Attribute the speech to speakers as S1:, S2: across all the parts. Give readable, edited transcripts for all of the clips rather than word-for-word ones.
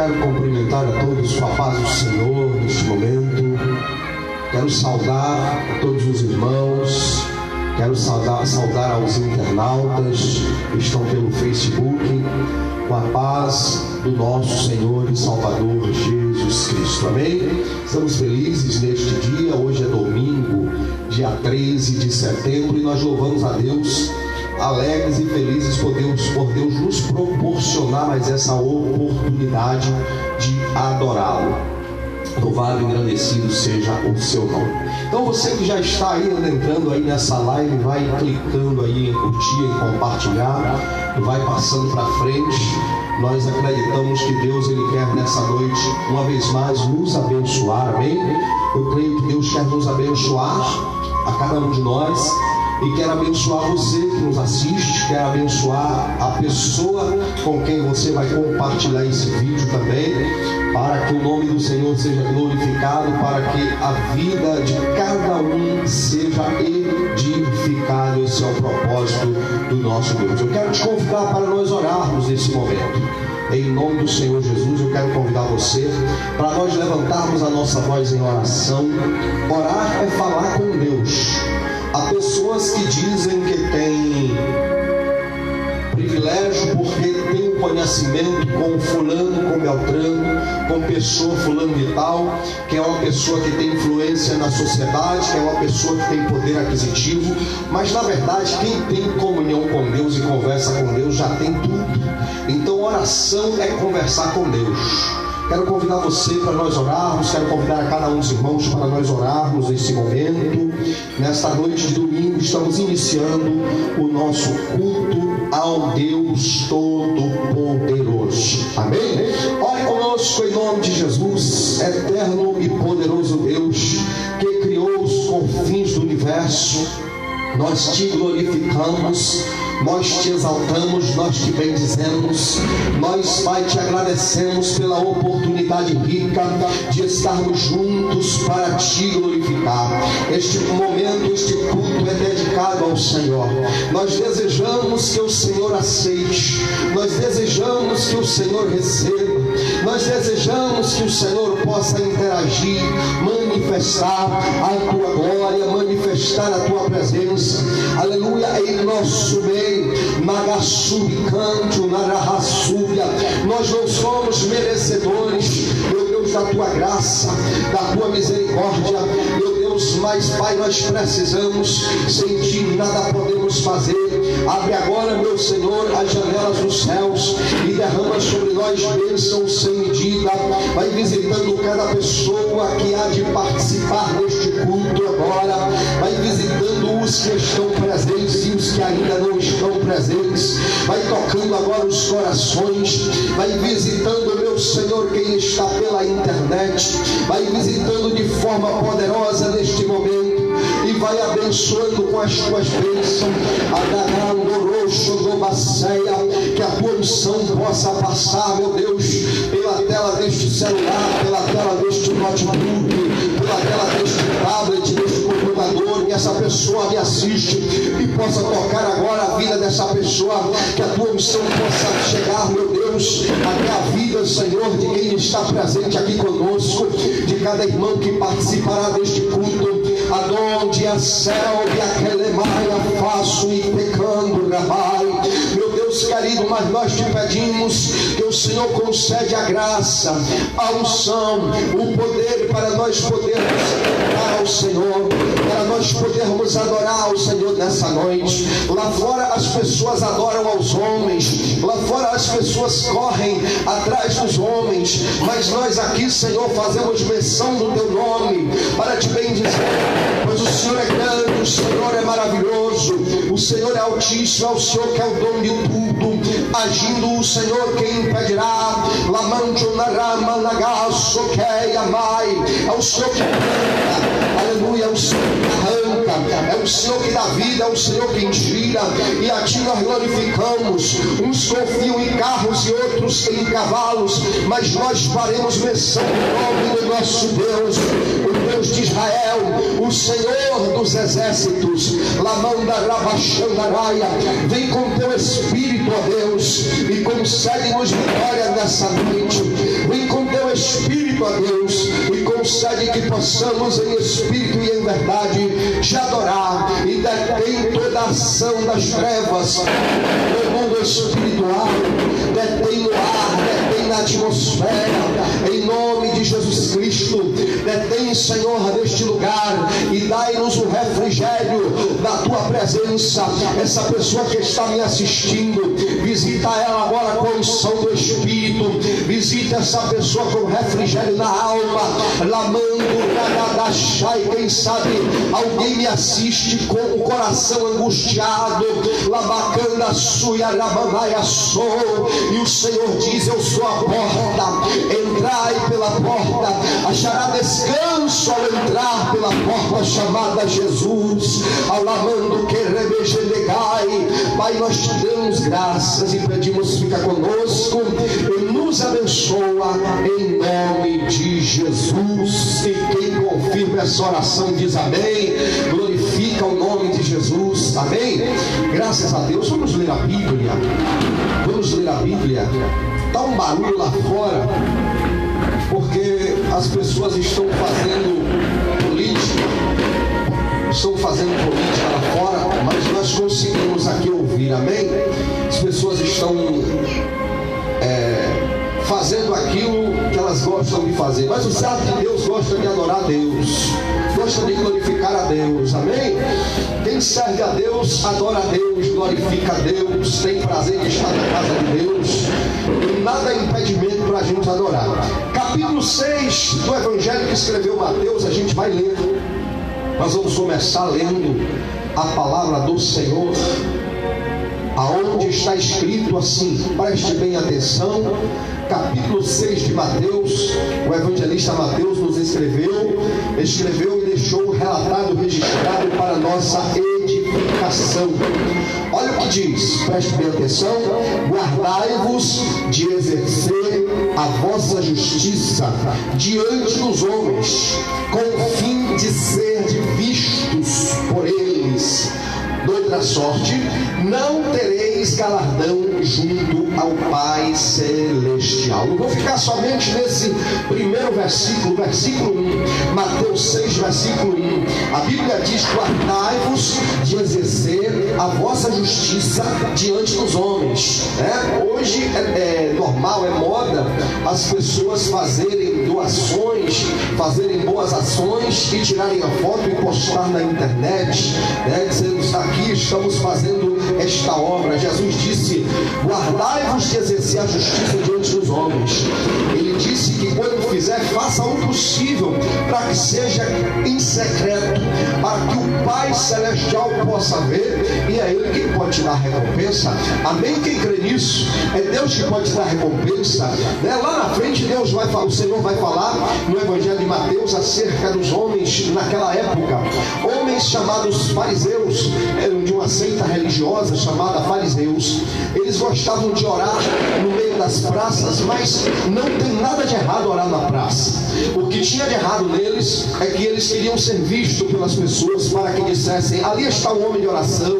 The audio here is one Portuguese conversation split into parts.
S1: quero cumprimentar a todos com a paz do Senhor neste momento. Quero saudar a todos os irmãos. Quero saudar aos internautas que estão pelo Facebook, com a paz do nosso Senhor e Salvador Jesus Cristo. Amém? Estamos felizes neste dia. Hoje é domingo, dia 13 de setembro, e nós louvamos a Deus, alegres e felizes por Deus nos proporcionar mais essa oportunidade de adorá-lo. Louvado e engrandecido seja o seu nome. Então você que já está aí entrando aí nessa live, vai clicando aí em curtir, em compartilhar, vai passando para frente. Nós acreditamos que Deus, Ele quer nessa noite, uma vez mais, nos abençoar, amém? Eu creio que Deus quer nos abençoar, a cada um de nós, e quer abençoar você que nos assiste, quer abençoar a pessoa com quem você vai compartilhar esse vídeo também, para que o nome do Senhor seja glorificado, para que a vida de cada um seja edificada. Esse é o propósito do nosso Deus. Eu quero te convidar para nós orarmos nesse momento. Em nome do Senhor Jesus, eu quero convidar você para nós levantarmos a nossa voz em oração. Orar é falar com Deus. Há pessoas que dizem que têm privilégio porque tem um conhecimento com fulano, com beltrano, com pessoa fulano de tal, que é uma pessoa que tem influência na sociedade, que é uma pessoa que tem poder aquisitivo, mas na verdade quem tem comunhão com Deus e conversa com Deus já tem tudo. Então oração é conversar com Deus. Quero convidar você para nós orarmos, quero convidar a cada um dos irmãos para nós orarmos nesse momento. Nesta noite de domingo estamos iniciando o nosso culto ao Deus Todo-Poderoso. Amém? Ore conosco em nome de Jesus, eterno e poderoso Deus, que criou os confins do universo. Nós te glorificamos, nós te exaltamos, nós te bendizemos. Nós, Pai, te agradecemos pela oportunidade rica de estarmos juntos para te glorificar. Este momento, este culto é dedicado ao Senhor. Nós desejamos que o Senhor aceite, nós desejamos que o Senhor receba, nós desejamos que o Senhor possa interagir, manifestar a tua glória, manifestar a tua presença. Aleluia, em nosso meio. Nagassubicanto, narahasúbia. Nós não somos merecedores, meu Deus, da tua graça, da tua misericórdia, meu Deus, mas Pai, nós precisamos, sem ti nada podemos fazer. Abre agora, meu Senhor, as janelas dos céus e derrama sobre nós bênçãos sem medida. Vai visitando cada pessoa que há de participar deste culto agora. Vai visitando os que estão presentes e os que ainda não estão presentes. Vai tocando agora os corações. Vai visitando, meu Senhor, quem está pela internet. Vai visitando de forma poderosa neste momento. E vai abençoando com as tuas bênçãos. Que a tua unção possa passar, meu Deus, pela tela deste celular, pela tela deste notebook, pela tela deste tablet, deste computador, que essa pessoa me assiste e possa tocar agora a vida dessa pessoa, que a tua unção possa chegar, meu Deus, até a vida, Senhor, de quem está presente aqui conosco, de cada irmão que participará deste culto. Adonde a selva, aquele maia, faço e pecando, rabai. Meu Deus querido, mas nós te pedimos que o Senhor concede a graça, a unção, o poder para nós podermos adorar ao Senhor, para nós podermos adorar ao Senhor nessa noite. Lá fora as pessoas adoram aos homens, lá fora as pessoas correm atrás dos homens, mas nós aqui, Senhor, fazemos menção do teu nome para te bendizer, pois o Senhor é grande, o Senhor é maravilhoso, o Senhor é altíssimo, é o Senhor que é o dono de tudo. Agindo o Senhor, quem impedirá? Lamancho narama lagaço que amai. É o Senhor que arranca, aleluia, é o Senhor que arranca, é o Senhor que dá vida, é o Senhor que inspira, e a ti nós glorificamos. Uns confiam em carros e outros em cavalos, mas nós faremos menção do nome do nosso Deus, o Deus de Israel, o Senhor dos exércitos, Lamanda Rabachandaraia, vem com teu Espírito, ó Deus, e concede-nos vitória nessa noite. Vem com teu Espírito, ó Deus, e concede que possamos em espírito e em verdade te adorar, e detém toda a ação das trevas no mundo espiritual, detém no ar, detém na atmosfera, em nome de Jesus Cristo. Detém, Senhor, neste lugar e dai-nos o refrigério da tua presença. Essa pessoa que está me assistindo, visita ela agora com a unção do Espírito. Visita essa pessoa com refrigério na alma. Lamando, radadachai. Quem sabe alguém me assiste com o coração angustiado. Labacanda suia rabanaia sou. E o Senhor diz: eu sou a porta. Entrai pela porta, achará descanso ao entrar pela porta chamada Jesus. Alamando que rebejedegai. Pai, nós te damos graças e pedimos, fica conosco e nos abençoa em nome de Jesus. E quem confirma essa oração diz amém. Glorifica o nome de Jesus, amém. Graças a Deus. Vamos ler a Bíblia. Vamos ler a Bíblia. Está um barulho lá fora, porque as pessoas estão fazendo política lá fora, mas nós conseguimos aqui ouvir, amém? As pessoas estão fazendo aquilo que elas gostam de fazer, mas o servo de Deus gosta de adorar a Deus, gosta de glorificar a Deus, amém? Quem serve a Deus, adora a Deus, glorifica a Deus, tem prazer de estar na casa de Deus, e nada é impedimento para a gente adorar. Capítulo 6 do Evangelho que escreveu Mateus, a gente vai lendo. Nós vamos começar lendo a palavra do Senhor, aonde está escrito assim, preste bem atenção. Capítulo 6 de Mateus, o evangelista Mateus nos escreveu e deixou relatado, registrado para nossa edificação. Olha o que diz, preste bem atenção: guardai-vos de exercer a vossa justiça diante dos homens, com o fim de ser vistos por eles. De outra sorte, não tereis galardão junto ao Pai Celestial. Eu vou ficar somente nesse primeiro versículo, versículo 1. Mateus 6, versículo 1. A Bíblia diz: guardai-vos de exercer a vossa justiça diante dos homens. Hoje é normal, é moda as pessoas fazerem doações, fazerem boas ações e tirarem a foto e postar na internet, dizendo: aqui estamos fazendo esta obra. Jesus disse: guardai-vos de exercer a justiça diante dos homens. Ele disse que quando fizer, faça o possível para que seja em secreto, para que o Pai Celestial possa ver, e é Ele quem pode te dar recompensa. Amém? Quem crê nisso? É Deus que pode te dar recompensa. Lá na frente Deus vai falar, o Senhor vai falar no Evangelho de Mateus acerca dos homens naquela época, homens chamados fariseus, eram de uma seita religiosa chamada fariseus. Eles gostavam de orar no meio das praças, mas não tem nada de errado orar na praça. O que tinha de errado neles é que eles queriam ser vistos pelas pessoas para que dissessem: ali está um homem de oração,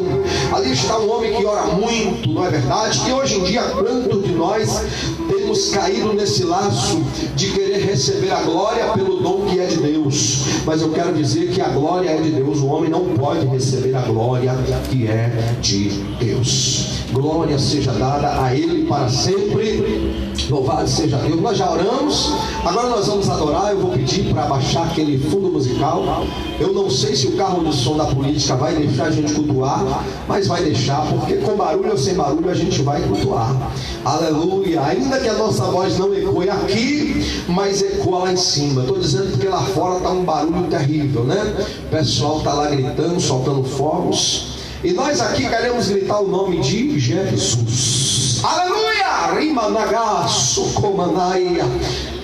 S1: ali está um homem que ora muito, não é verdade? E hoje em dia, quantos de nós temos caído nesse laço de querer receber a glória pelo dom que é de Deus? Mas eu quero dizer que a glória é de Deus, o homem não pode receber a glória que é de Deus. Glória seja dada a Ele para sempre. Louvado seja Deus. Nós já oramos, agora nós vamos adorar. Eu vou pedir para abaixar aquele fundo musical. Eu não sei se o carro de som da política vai deixar a gente cultuar, mas vai deixar, porque com barulho ou sem barulho a gente vai cultuar. Aleluia. Ainda que a nossa voz não ecoe aqui, mas ecoa lá em cima. Estou dizendo porque lá fora está um barulho terrível, né? O pessoal está lá gritando, soltando fogos, e nós aqui queremos gritar o nome de Jesus. Aleluia! Rima nagaço comanaia.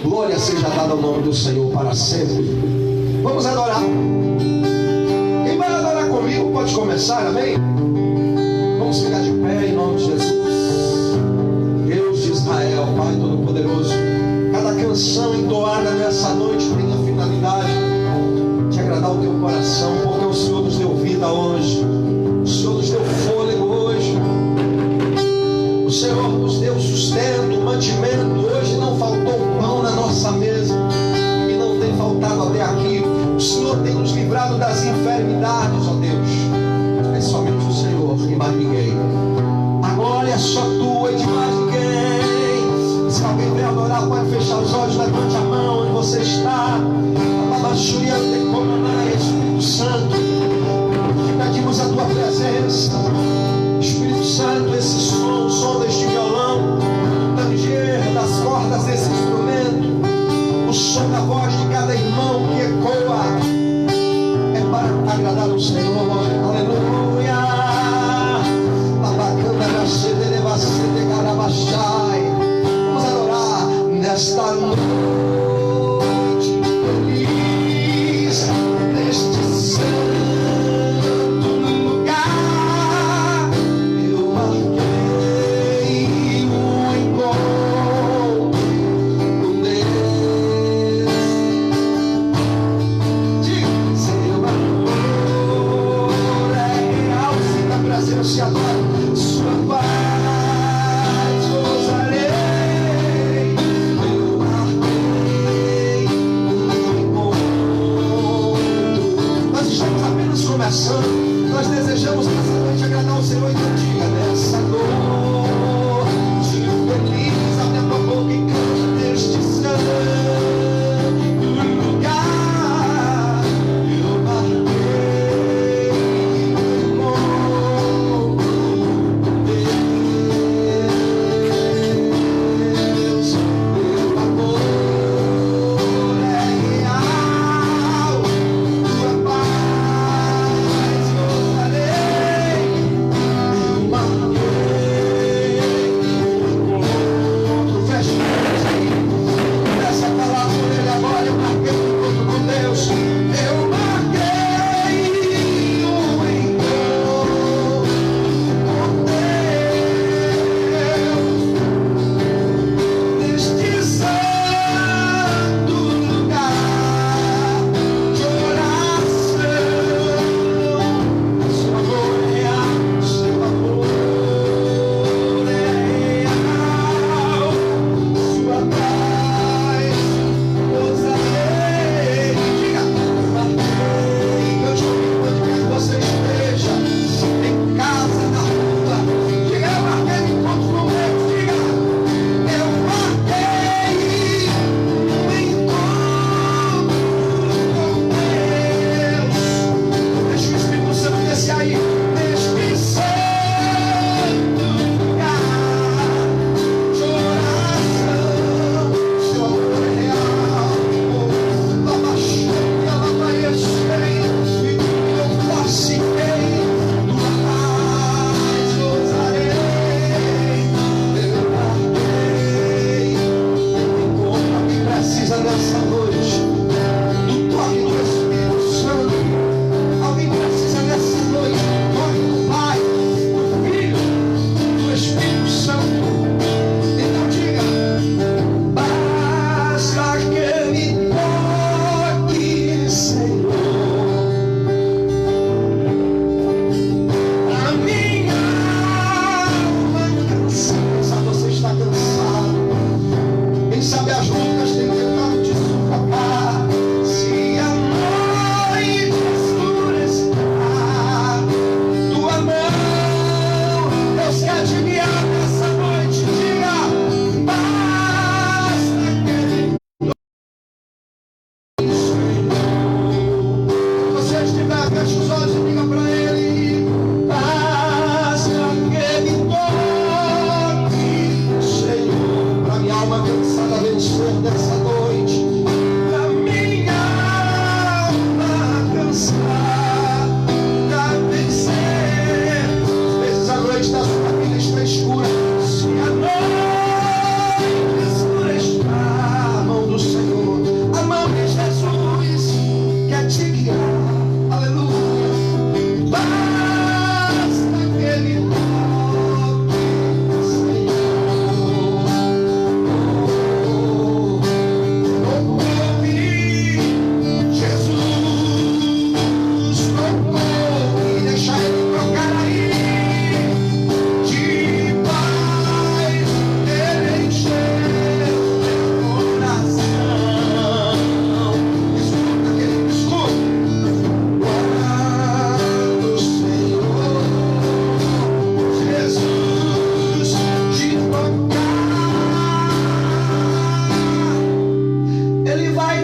S1: Glória seja dada ao nome do Senhor para sempre. Vamos adorar. Quem vai adorar comigo pode começar, amém? Vamos ficar de pé em nome de Jesus. Deus de Israel, Pai Todo-Poderoso, cada canção entoada nessa noite tem a finalidade de agradar o teu coração, porque o Senhor nos vida hoje. O Senhor nos deu fôlego hoje. O Senhor nos deu sustento, mantimento. Hoje não faltou pão na nossa mesa e não tem faltado até aqui. O Senhor tem nos livrado das enfermidades, ó Deus. É somente o Senhor e mais ninguém. A glória é só tua e de mais ninguém. Se alguém vem adorar, pode fechar os olhos, levante a mão onde você está. Espírito Santo, pedimos a tua presença. Espírito Santo, esse som, o som deste violão, o tanger das cordas desse instrumento, o som da voz de cada irmão que ecoa, é para agradar o Senhor. Aleluia. Vamos adorar nesta noite.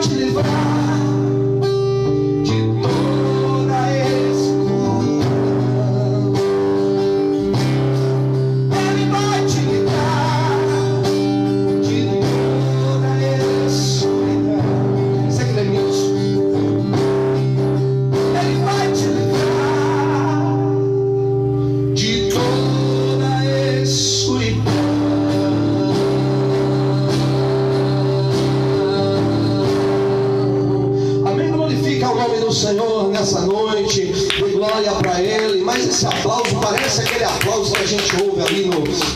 S1: te livrar de toda escuridão. Ele vai te livrar de toda escuridão. Você crê nisso? Ele vai te livrar de toda escuridão. O nome do Senhor nessa noite, dê glória para Ele. Mas esse aplauso parece aquele aplauso que a gente ouve ali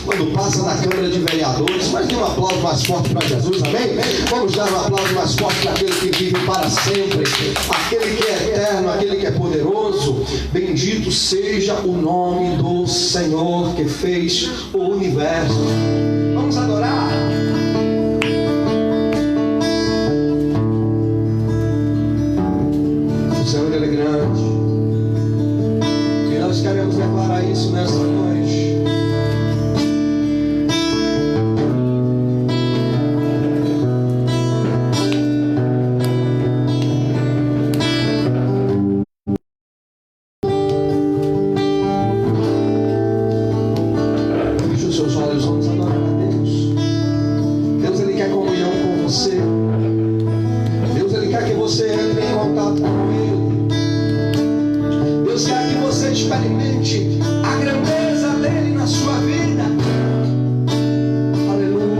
S1: quando passa na Câmara de Vereadores. Mas dê um aplauso mais forte para Jesus, amém? Vamos dar um aplauso mais forte para aquele que vive para sempre, aquele que é eterno, aquele que é poderoso. Bendito seja o nome do Senhor que fez o universo. Vamos adorar. O Senhor, Ele é grande, e nós queremos declarar isso nessa noite. Feche os seus olhos, vamos adorar a Deus. Deus, Ele quer comunhão com você. Deus, Ele quer que você entre em contato com Ele. Deus quer que você experimente a grandeza dele na sua vida. Aleluia.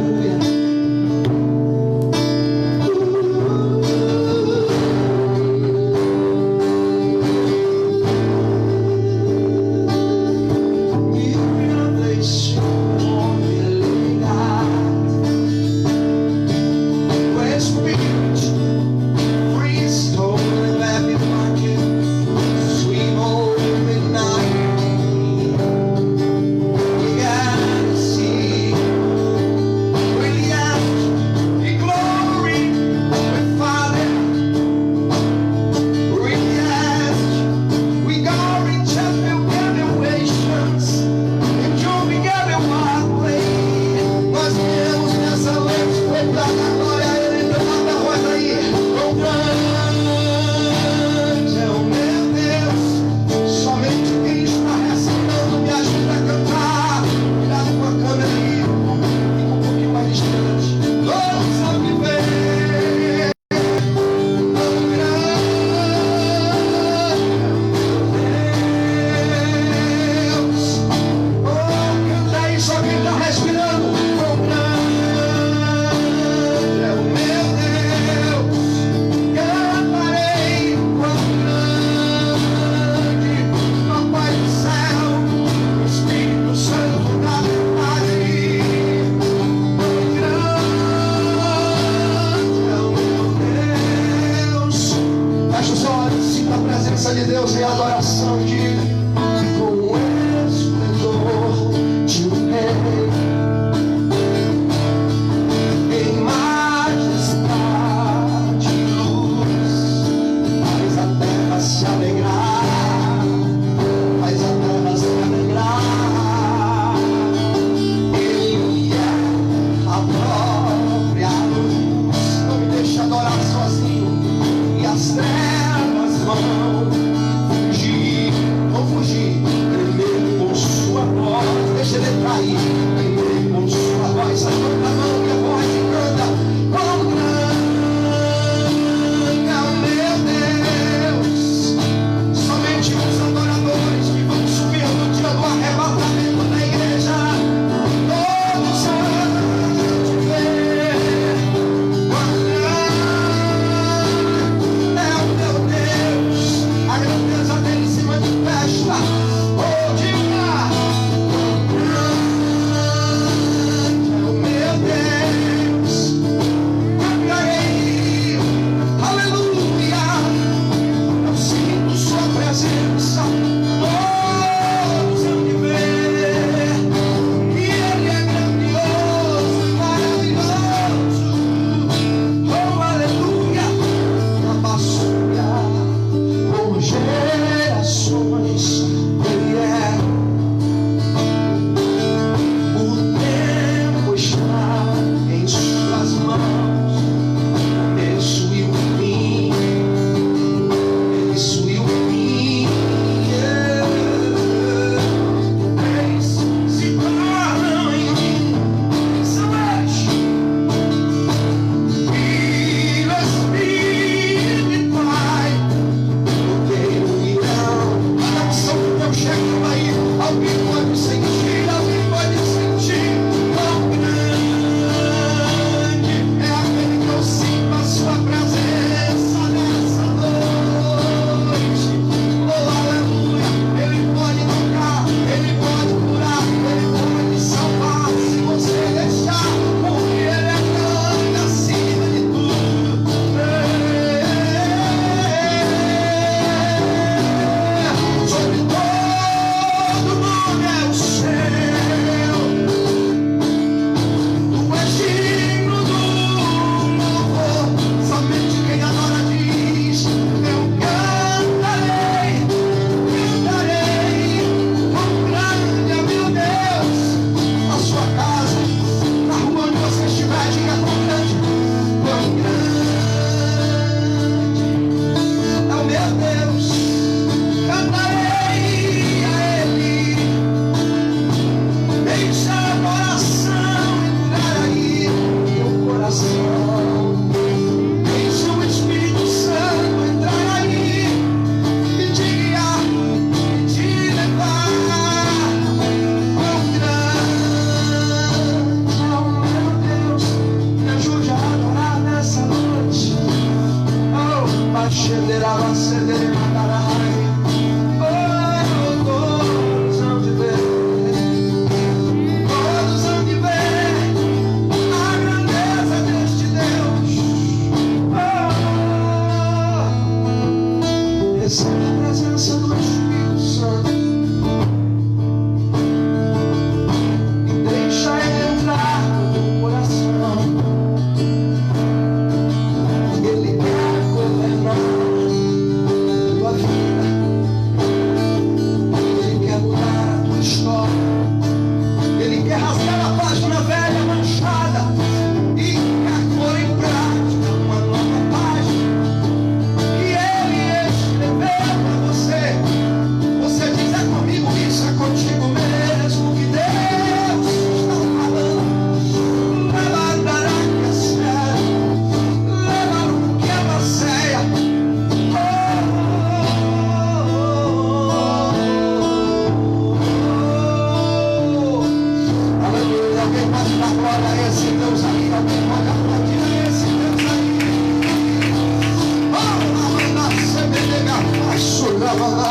S1: As trevas vão fugir.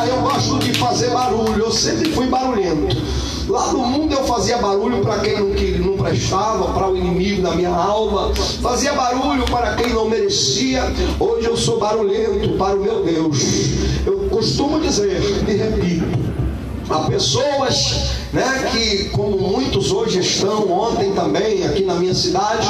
S1: Eu gosto de fazer barulho, eu sempre fui barulhento. Lá no mundo eu fazia barulho para quem não prestava, para o inimigo da minha alma. Fazia barulho para quem não merecia. Hoje eu sou barulhento para o meu Deus. Eu costumo dizer, e repito, há pessoas, que como muitos hoje estão, ontem também aqui na minha cidade,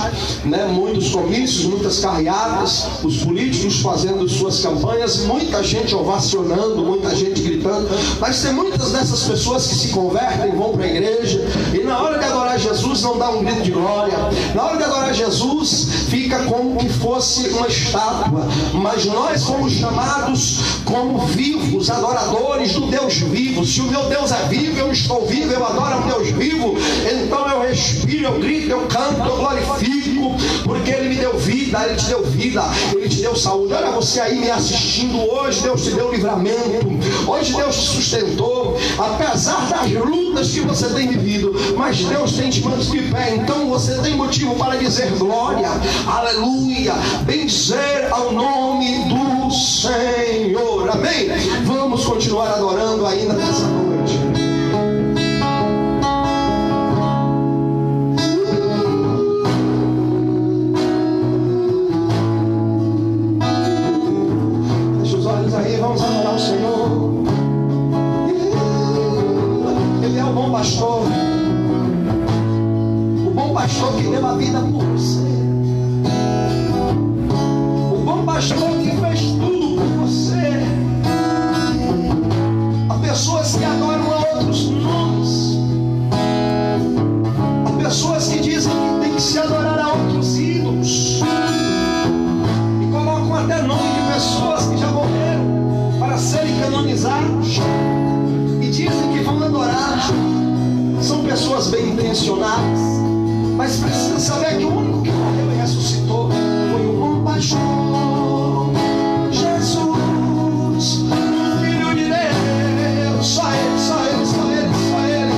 S1: muitos comícios, muitas carreatas, os políticos fazendo suas campanhas, muita gente ovacionando, muita gente gritando, mas tem muitas dessas pessoas que se convertem, vão para a igreja e na hora de adorar Jesus não dá um grito de glória, na hora de adorar Jesus fica como que fosse uma estátua. Mas nós fomos chamados como vivos, adoradores do Deus vivo. Se o meu Deus é vivo, eu estou vivo, eu adoro um Deus vivo, então eu respiro, eu grito, eu canto, eu glorifico, porque Ele me deu vida, Ele te deu vida, Ele te deu saúde. Olha você aí me assistindo hoje, Deus te deu livramento, hoje Deus te sustentou, apesar das lutas que você tem vivido, mas Deus tem te mantido de pé, então você tem motivo para dizer glória, aleluia, bendizer ao nome do Senhor, amém? Vamos continuar adorando ainda nessa noite. Vamos adorar o Senhor. Ele é o bom pastor. O bom pastor que deu a vida por você. O bom pastor que fez tudo por você. Há pessoas que adoram a outros nomes. Há pessoas que dizem que tem que se adorar a outros ídolos. E colocam até nome de pessoas que já morreram para serem canonizados e dizem que vão adorar. São pessoas bem intencionadas, mas precisa saber que o único que morreu e ressuscitou foi o bom pastor Jesus, o Filho de Deus. Só Ele, só Ele, só Ele, só Ele.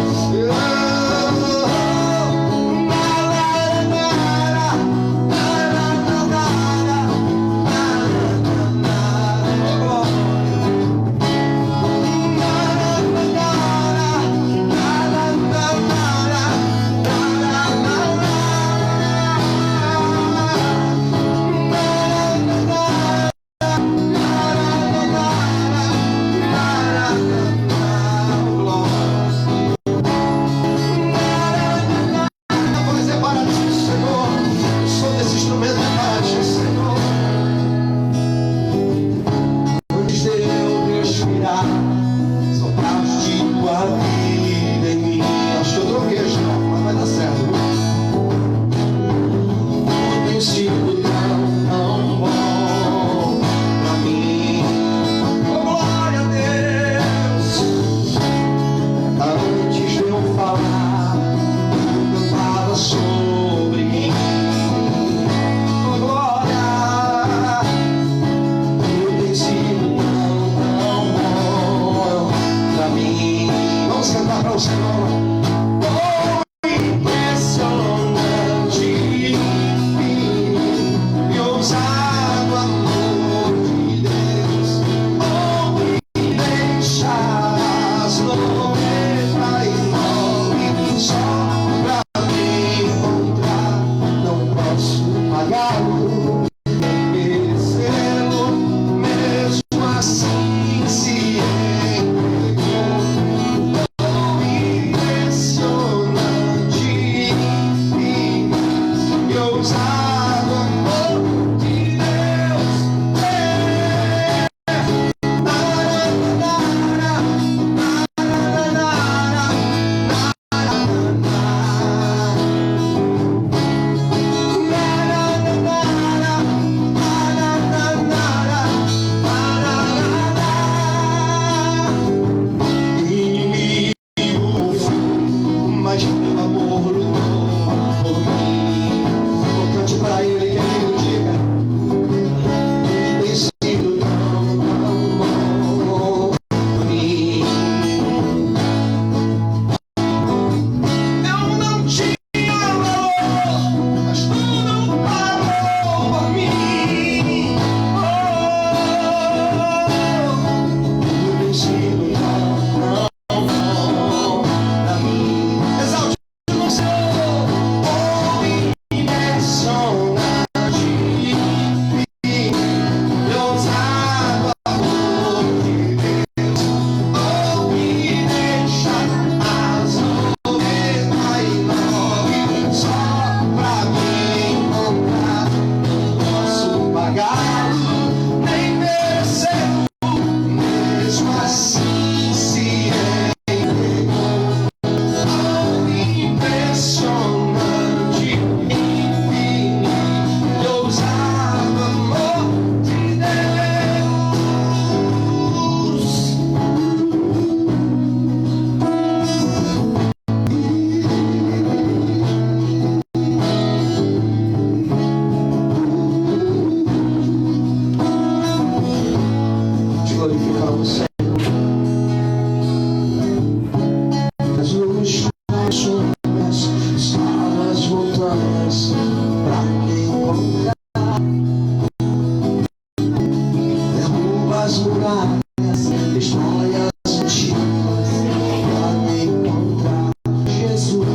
S1: vamos, Senhor. As luzes das sombras, escala as montanhas pra me encontrar. Derruba as muralhas, destrói as mentiras pra me encontrar. Jesus,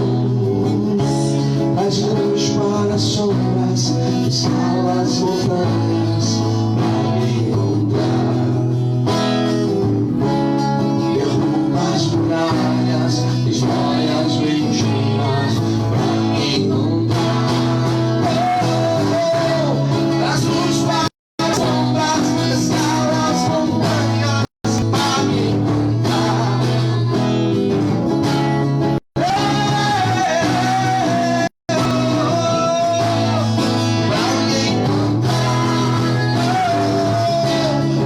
S1: traz luz para as sombras, escala as montanhas pra me encontrar. Derruba as muralhas, destrói as mentiras pra me encontrar. Traz luz para as sombras, escala as montanhas pra me encontrar.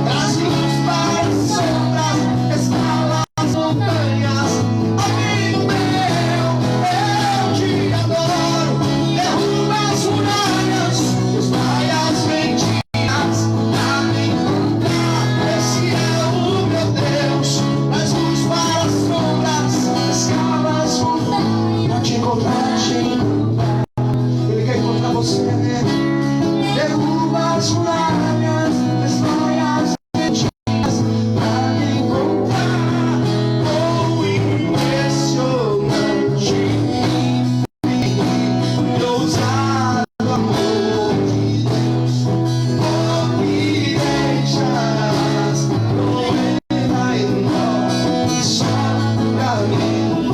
S1: Traz luz para as sombras, escala as montanhas. Amigo meu, eu te adoro. Derruba as muralhas, destrói as mentiras pra me encontrar. Esse é o meu Deus. Traz luz para as sombras, escala as montanhas pra te encontrar, te encontrar. Ele quer encontrar você. Derruba as muralhas, destrói as mentiras pra me encontrar. Oh, impressionante, ousado amor de Deus. Oh, me deixarás noiva em nó, só pra me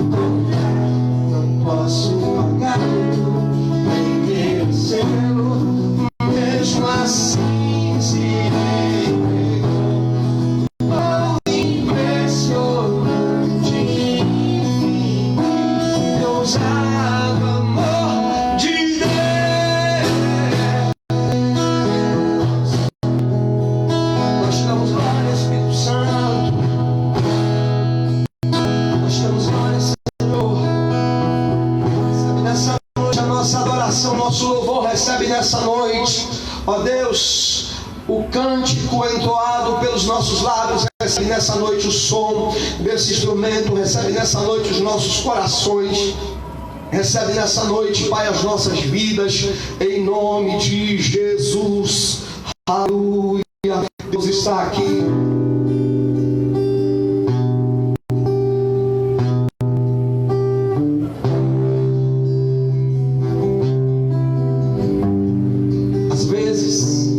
S1: encontrar. Não posso pagá-lo, nem merecê-lo. Mesmo assim se entregou. Oh, impressionante, ousado amor de Deus. Nós damos glória, Espírito Santo. Nós damos glória, Senhor. Recebe nessa noite a nossa adoração, nosso louvor. Recebe nessa noite, ó Deus, o cântico entoado pelos nossos lábios. Recebe nessa noite o som desse instrumento. Recebe nessa noite os nossos corações. Recebe nessa noite, Pai, as nossas vidas, em nome de Jesus. Aleluia. Deus está aqui. Às vezes,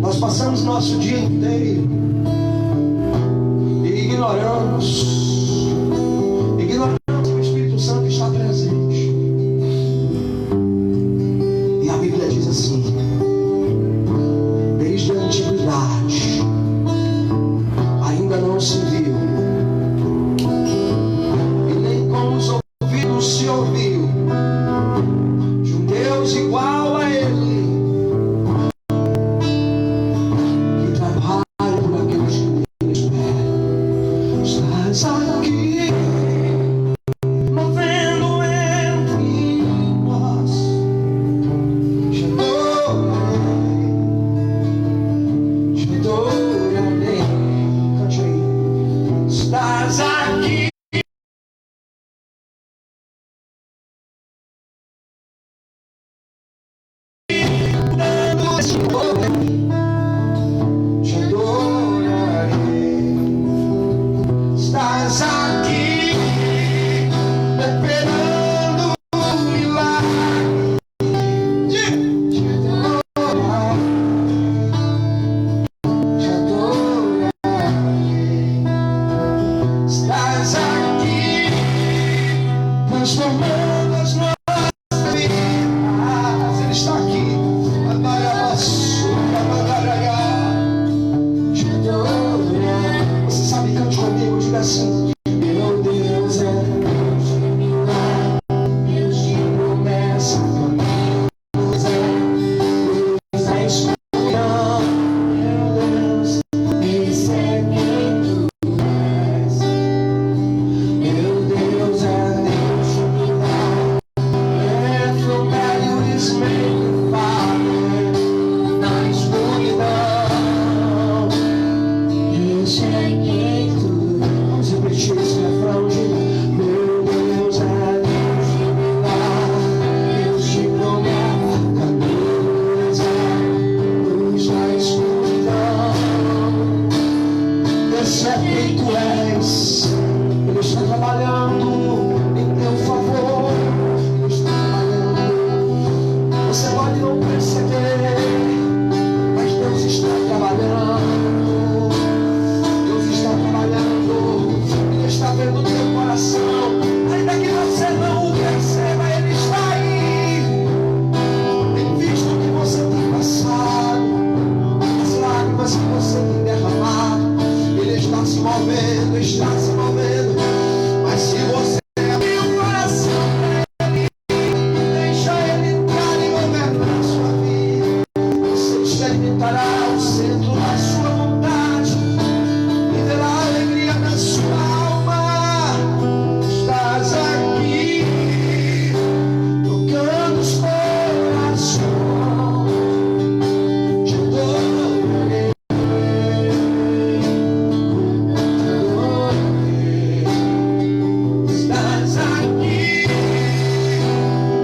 S1: nós passamos nosso dia inteiro e ignoramos que o Espírito Santo está presente. E a Bíblia diz assim: desde a antiguidade ainda não se viu, e nem com os ouvidos se ouviu, de um Deus igual a Ele, que trabalha por aqueles que nele esperam. Estás habitará o centro da sua vontade e terá alegria na sua alma. Estás aqui, tocando os corações de todo ele. Estás aqui,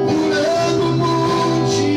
S1: curando multidões.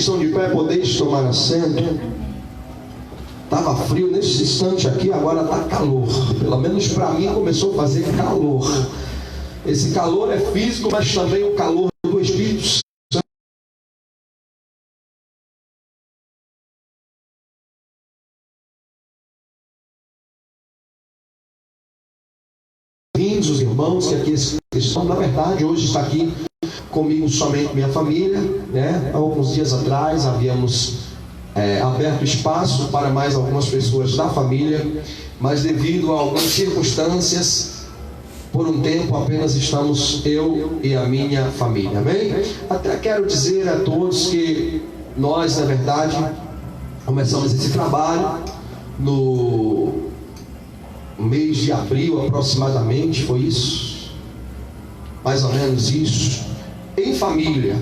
S1: estão de pé, podeis tomar assento. Estava frio nesse instante aqui, agora está calor. Pelo menos para mim começou a fazer calor. Esse calor é físico, mas também o calor do Espírito Santo. Os irmãos que aqui estão, na verdade, hoje está aqui comigo somente minha família, né? Há alguns dias atrás havíamos aberto espaço para mais algumas pessoas da família, mas devido a algumas circunstâncias, por um tempo apenas estamos eu e a minha família, amém? Até quero dizer a todos que nós, na verdade, começamos esse trabalho no mês de abril aproximadamente, foi isso? Mais ou menos isso, em família.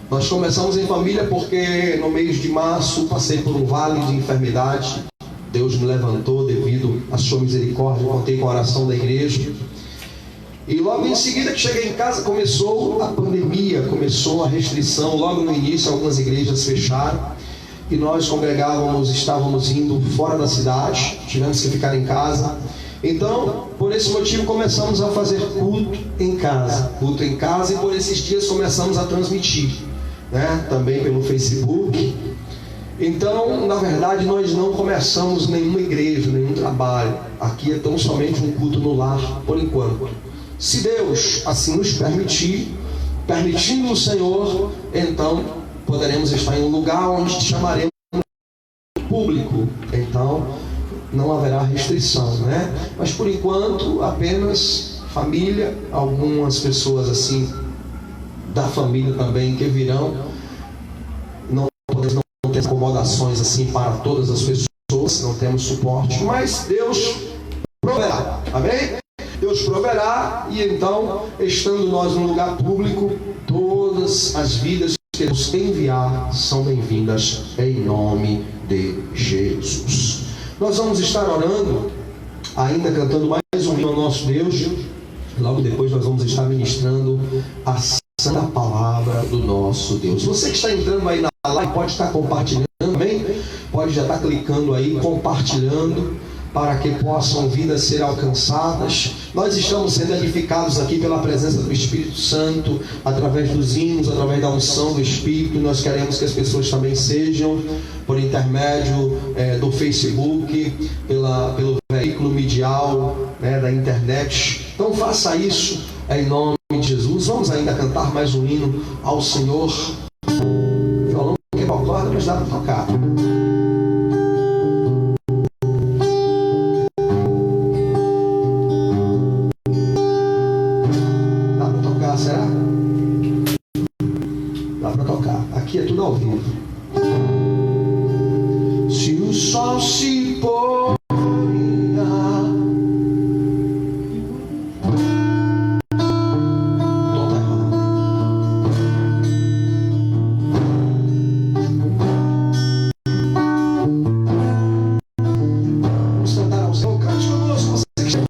S1: Nós começamos em família porque no mês de março passei por um vale de enfermidade. Deus me levantou devido à sua misericórdia, contei com a oração da igreja. E logo em seguida que cheguei em casa começou a pandemia, começou a restrição. Logo no início algumas igrejas fecharam e nós congregávamos, estávamos indo fora da cidade, tivemos que ficar em casa. Então, por esse motivo começamos a fazer culto em casa, e por esses dias começamos a transmitir, né? Também pelo Facebook. Então, na verdade, nós não começamos nenhuma igreja, nenhum trabalho. Aqui é tão somente um culto no lar, por enquanto. Se Deus assim nos permitir, permitindo o Senhor, então poderemos estar em um lugar onde chamaremos público. Então, não haverá restrição, né? Mas por enquanto, apenas família, algumas pessoas assim, da família também que virão. Não podemos ter acomodações assim para todas as pessoas, não temos suporte, mas Deus proverá, amém? Deus proverá, e então, estando nós num lugar público, todas as vidas que Deus enviar são bem-vindas em nome de Jesus. Nós vamos estar orando, ainda cantando mais um hino ao nosso Deus. Logo depois nós vamos estar ministrando a santa palavra do nosso Deus. Você que está entrando aí na live pode estar compartilhando também, pode já estar clicando aí, compartilhando, para que possam vidas ser alcançadas. Nós estamos sendo edificados aqui pela presença do Espírito Santo, através dos hinos, através da unção do Espírito. Nós queremos que as pessoas também sejam, por intermédio do Facebook, pelo veículo medial, né, da internet. Então faça isso em nome de Jesus. Vamos ainda cantar mais um hino ao Senhor. O violão quebrou a corda, mas dá para tocar. Será? Dá para tocar. Aqui é tudo ao vivo. Se o sol se pôr, vamos cantar ao Senhor. Cante conosco, você que está.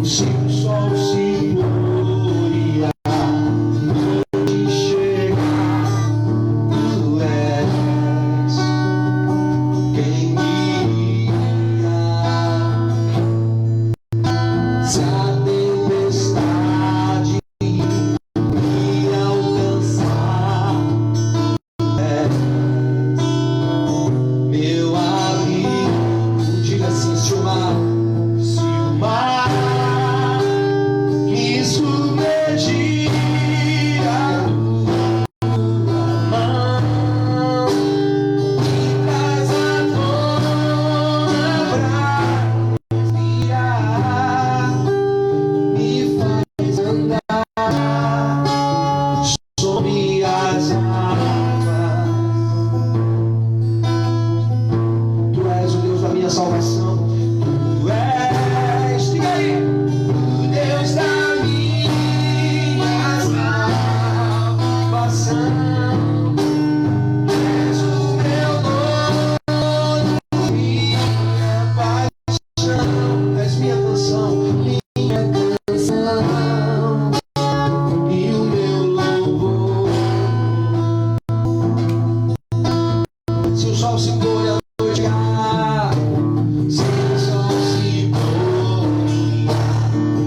S1: Se o sol se sol se pôr e a noite chegar. Se o sol se pôr e a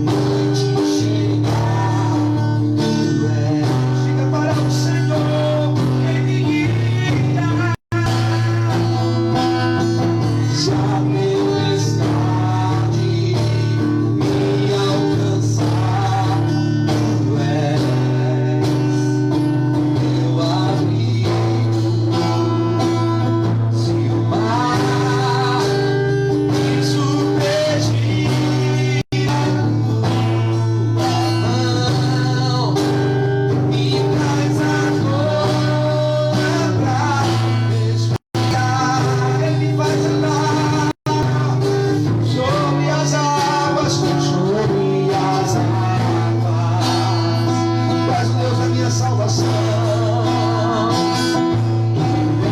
S1: noite chegar, tu és. Diga para o Senhor, quem me guia. Se a tempestade me alcançar, tu és meu abrigo. Se o mar me submergir, tua mão me traz agora pra respirar. Ele me faz andar sobre as águas, sobre as águas. Tu és o Deus da minha salvação. Tu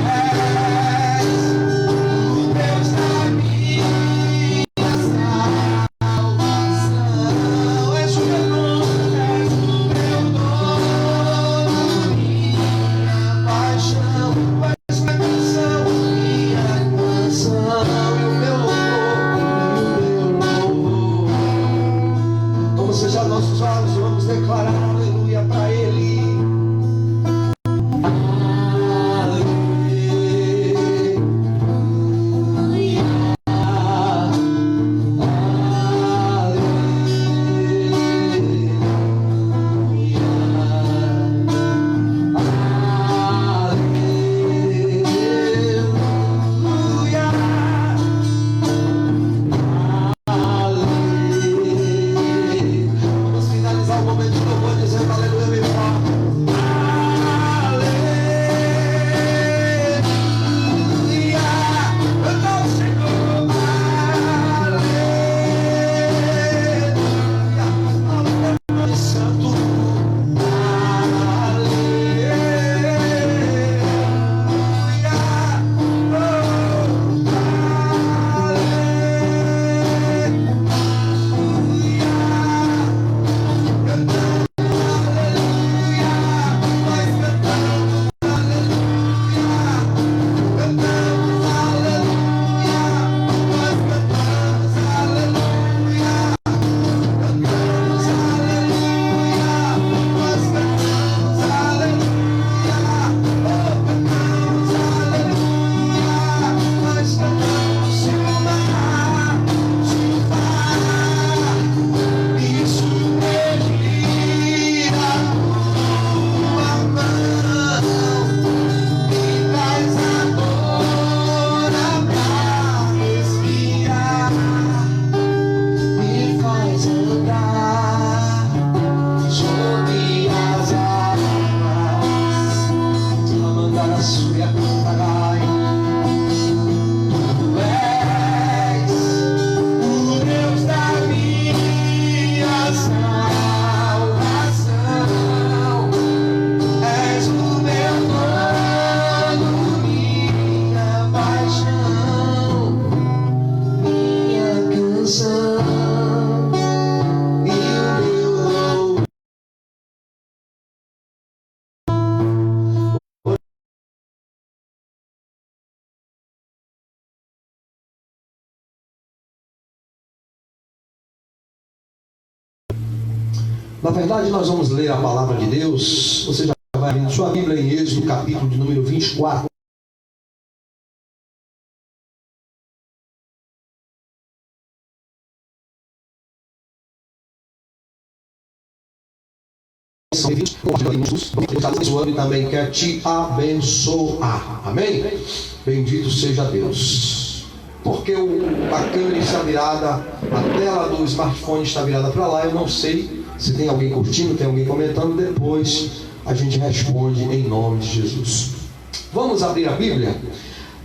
S1: és o Deus da minha salvação. És o meu dono, és o meu dono, minha paixão. Tu és minha canção e o meu louvor. Vamos fechar nossos olhos e vamos declarar aleluia para Ele. Vamos finalizar o momento de louvor dizendo aleluia bem forte. Aleluia, canta ao Senhor. Aleluia, ao nome santo. Na verdade, nós vamos ler a palavra de Deus. Você já vai abrir sua Bíblia em Êxodo, capítulo de número 24. E também quer te abençoar. Amém? Bendito seja Deus. Porque a câmera está virada, a tela do smartphone está virada para lá, eu não sei se tem alguém curtindo, tem alguém comentando. Depois a gente responde em nome de Jesus. Vamos abrir a Bíblia?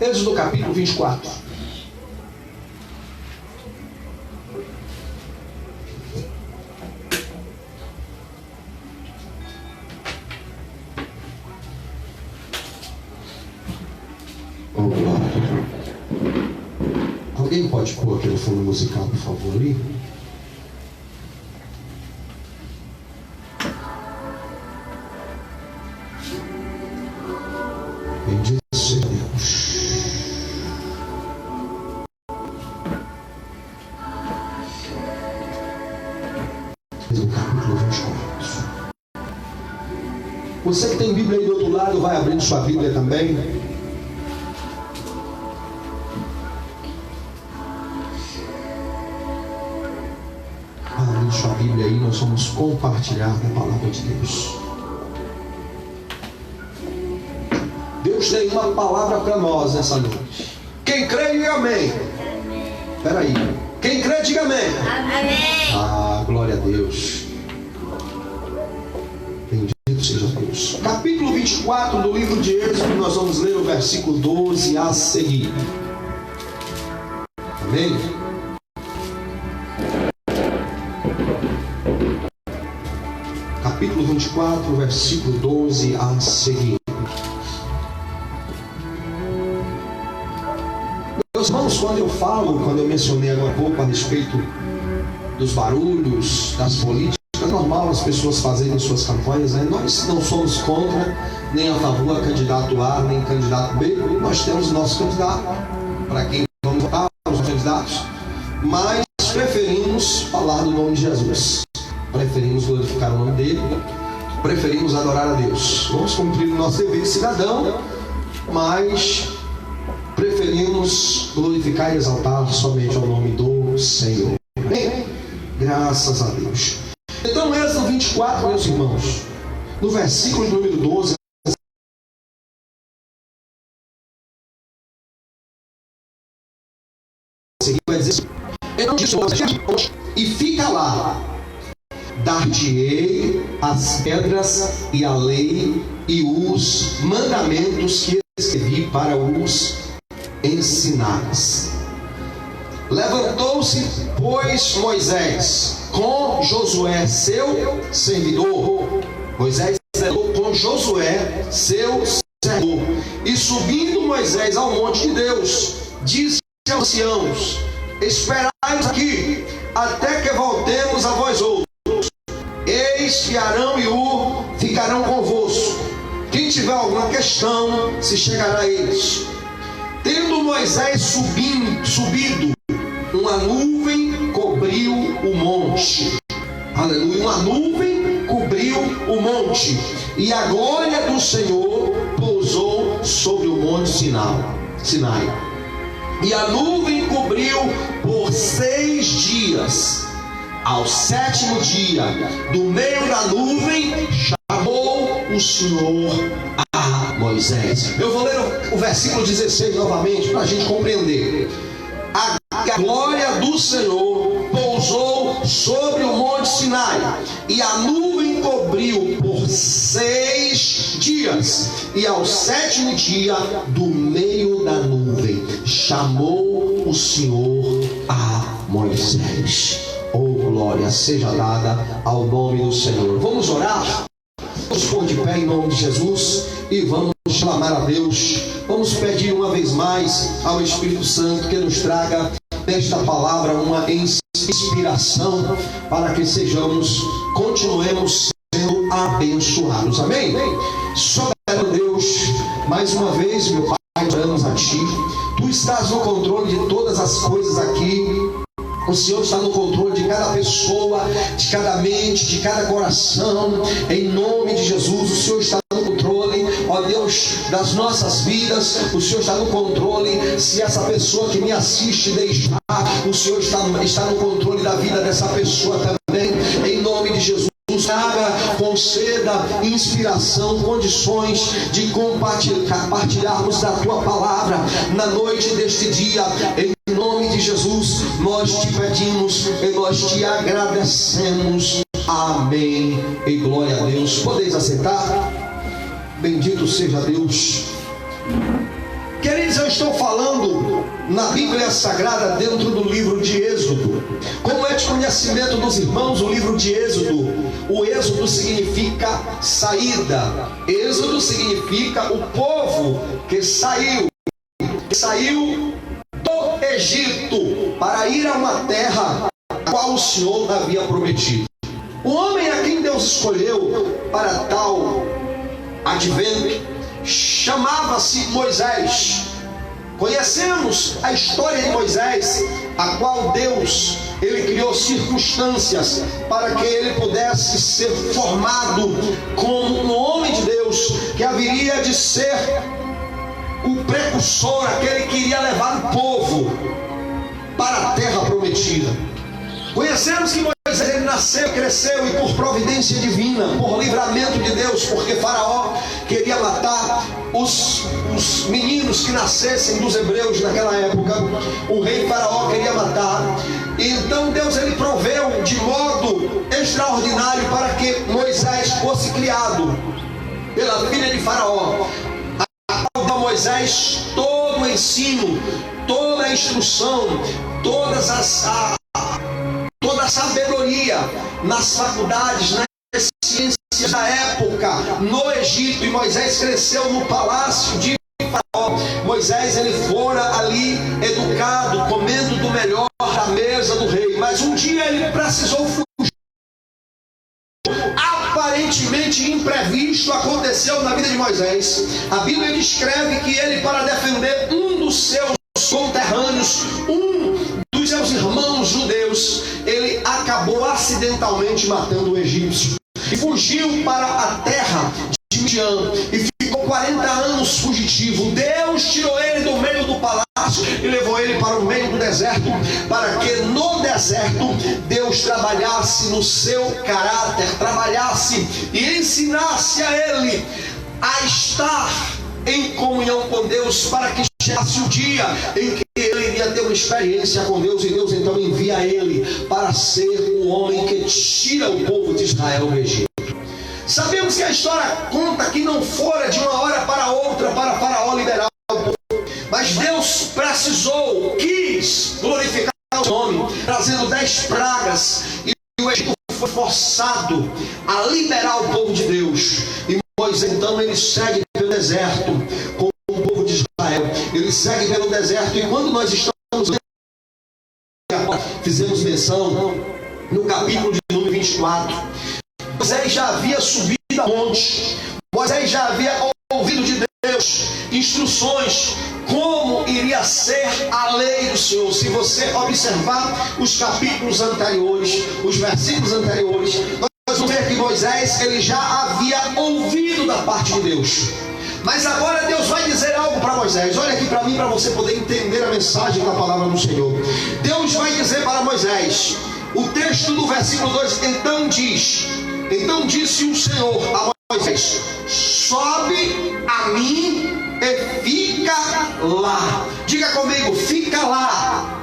S1: Êxodo capítulo 24. Oh, glória. Alguém pode pôr aquele fundo musical, por favor, ali? Bendito seja Deus. Você que tem Bíblia aí do outro lado, vai abrindo sua Bíblia também. Vai abrindo sua Bíblia aí, nós vamos compartilhar a palavra de Deus. Deus tem uma palavra para nós nessa noite. Quem crê, diga amém. Espera aí. Quem crê, diga amém.
S2: Amém.
S1: Ah, glória a Deus. Bendito seja Deus. Capítulo 24 do livro de Êxodo, nós vamos ler o versículo 12 a seguir. Amém? Capítulo 24, versículo 12 a seguir. Meus irmãos, quando eu mencionei agora há pouco a respeito dos barulhos, das políticas, é normal as pessoas fazerem suas campanhas, né? Nós não somos contra, nem a favor a candidato A, nem candidato B. Nós temos nosso candidato, para quem vamos votar, os candidatos, mas preferimos falar do nome de Jesus, preferimos glorificar o nome dele, preferimos adorar a Deus. Vamos cumprir o nosso dever de cidadão, mas preferimos glorificar e exaltar somente ao nome do Senhor. Amém? Graças a Deus. Então, Êxodo 24, meus irmãos, no versículo número 12, vai dizer assim: e fica lá, dar-te-ei as pedras e a lei e os mandamentos que escrevi para os ensinares. Levantou-se, pois, Moisés com Josué, seu servidor. Moisés com Josué, seu servidor. E subindo Moisés ao monte de Deus, disse aos anciãos: esperai aqui, até que voltemos a vós outros. Eis que Arão e Ur ficarão convosco. Quem tiver alguma questão, se chegará a eles. Tendo Moisés subido, uma nuvem cobriu o monte. Aleluia, uma nuvem cobriu o monte, e a glória do Senhor pousou sobre o monte Sinai. E a nuvem cobriu por 6 dias. Ao 7º dia, do meio da nuvem, chamou o Senhor a Moisés. Eu vou ler o versículo 16 novamente para a gente compreender. A glória do Senhor pousou sobre o monte Sinai, e a nuvem cobriu por 6 dias. E ao 7º dia, do meio da nuvem, chamou o Senhor a Moisés. Oh, glória seja dada ao nome do Senhor. Vamos orar? Vamos pôr de pé em nome de Jesus e vamos clamar a Deus. Vamos pedir uma vez mais ao Espírito Santo que nos traga desta palavra uma inspiração para que continuemos sendo abençoados. Amém? Soberano Deus, mais uma vez, meu Pai, oramos a Ti. Tu estás no controle de todas as coisas aqui. O Senhor está no controle de cada pessoa, de cada mente, de cada coração. Em nome de Jesus, o Senhor está no controle, ó Deus, das nossas vidas. O Senhor está no controle. Se essa pessoa que me assiste deixar, o Senhor está no controle da vida dessa pessoa também. Em nome de Jesus, conceda inspiração, condições de compartilharmos da Tua palavra na noite deste dia. Em nome de Jesus, nós te pedimos e nós te agradecemos. Amém e glória a Deus. Podeis aceitar? Bendito seja Deus. Queridos, eu estou falando na Bíblia Sagrada dentro do livro de Êxodo. Como é de conhecimento dos irmãos, o livro de Êxodo, o Êxodo significa saída. Êxodo significa o povo que saiu do Egito para ir a uma terra a qual o Senhor havia prometido. O homem a quem Deus escolheu para tal advento chamava-se Moisés. Conhecemos a história de Moisés, a qual Deus Ele criou circunstâncias para que ele pudesse ser formado como um homem de Deus, que haveria de ser o precursor, aquele que iria levar o povo para a terra prometida. Conhecemos que Moisés ele nasceu, cresceu e por providência divina, por livramento de Deus, porque Faraó queria matar os meninos que nascessem dos hebreus naquela época. O rei Faraó queria matar. Então Deus ele proveu de modo extraordinário para que Moisés fosse criado pela filha de Faraó. A Moisés todo o ensino, toda a instrução, toda a sabedoria nas faculdades, nas ciências da época no Egito. E Moisés cresceu no palácio de Faraó. Moisés ele fora ali educado, comendo do melhor da mesa do rei. Mas um dia ele precisou fugir. Aparentemente imprevisto aconteceu na vida de Moisés. A Bíblia descreve que ele, para defender um dos seus conterrâneos, um dos seus irmãos judeus, ele acabou acidentalmente matando o egípcio e fugiu para a terra de Midian e ficou 40 anos fugitivo. Deus tirou ele do meio do palácio e levou ele para o meio do deserto, para que no deserto Deus trabalhasse no seu caráter, trabalhasse e ensinasse a ele a estar em comunhão com Deus, para que chegasse o dia em que ele iria ter uma experiência com Deus, e Deus então envia ele para ser o homem que tira o povo de Israel do Egito. Sabemos que a história conta que não fora de uma hora para outra para Faraó liberar o povo, mas Deus precisou, quis glorificar o seu nome, trazendo 10 pragas, e o Egito foi forçado a liberar o povo de Deus. E Moisés então ele segue pelo deserto com o povo de Israel. Ele segue pelo deserto, e quando nós estamos, fizemos menção no capítulo de número 24, Moisés já havia subido ao monte, Moisés já havia ouvido de Deus instruções como iria ser a lei do Senhor. Se você observar os capítulos anteriores, os versículos anteriores, nós vamos ver que Moisés ele já havia ouvido da parte de Deus. Mas agora Deus vai dizer algo para Moisés. Olha aqui para mim, para você poder entender a mensagem da palavra do Senhor. Deus vai dizer para Moisés, o texto do versículo 2, então disse o Senhor a Moisés: sobe a mim e fica lá. Diga comigo, fica lá.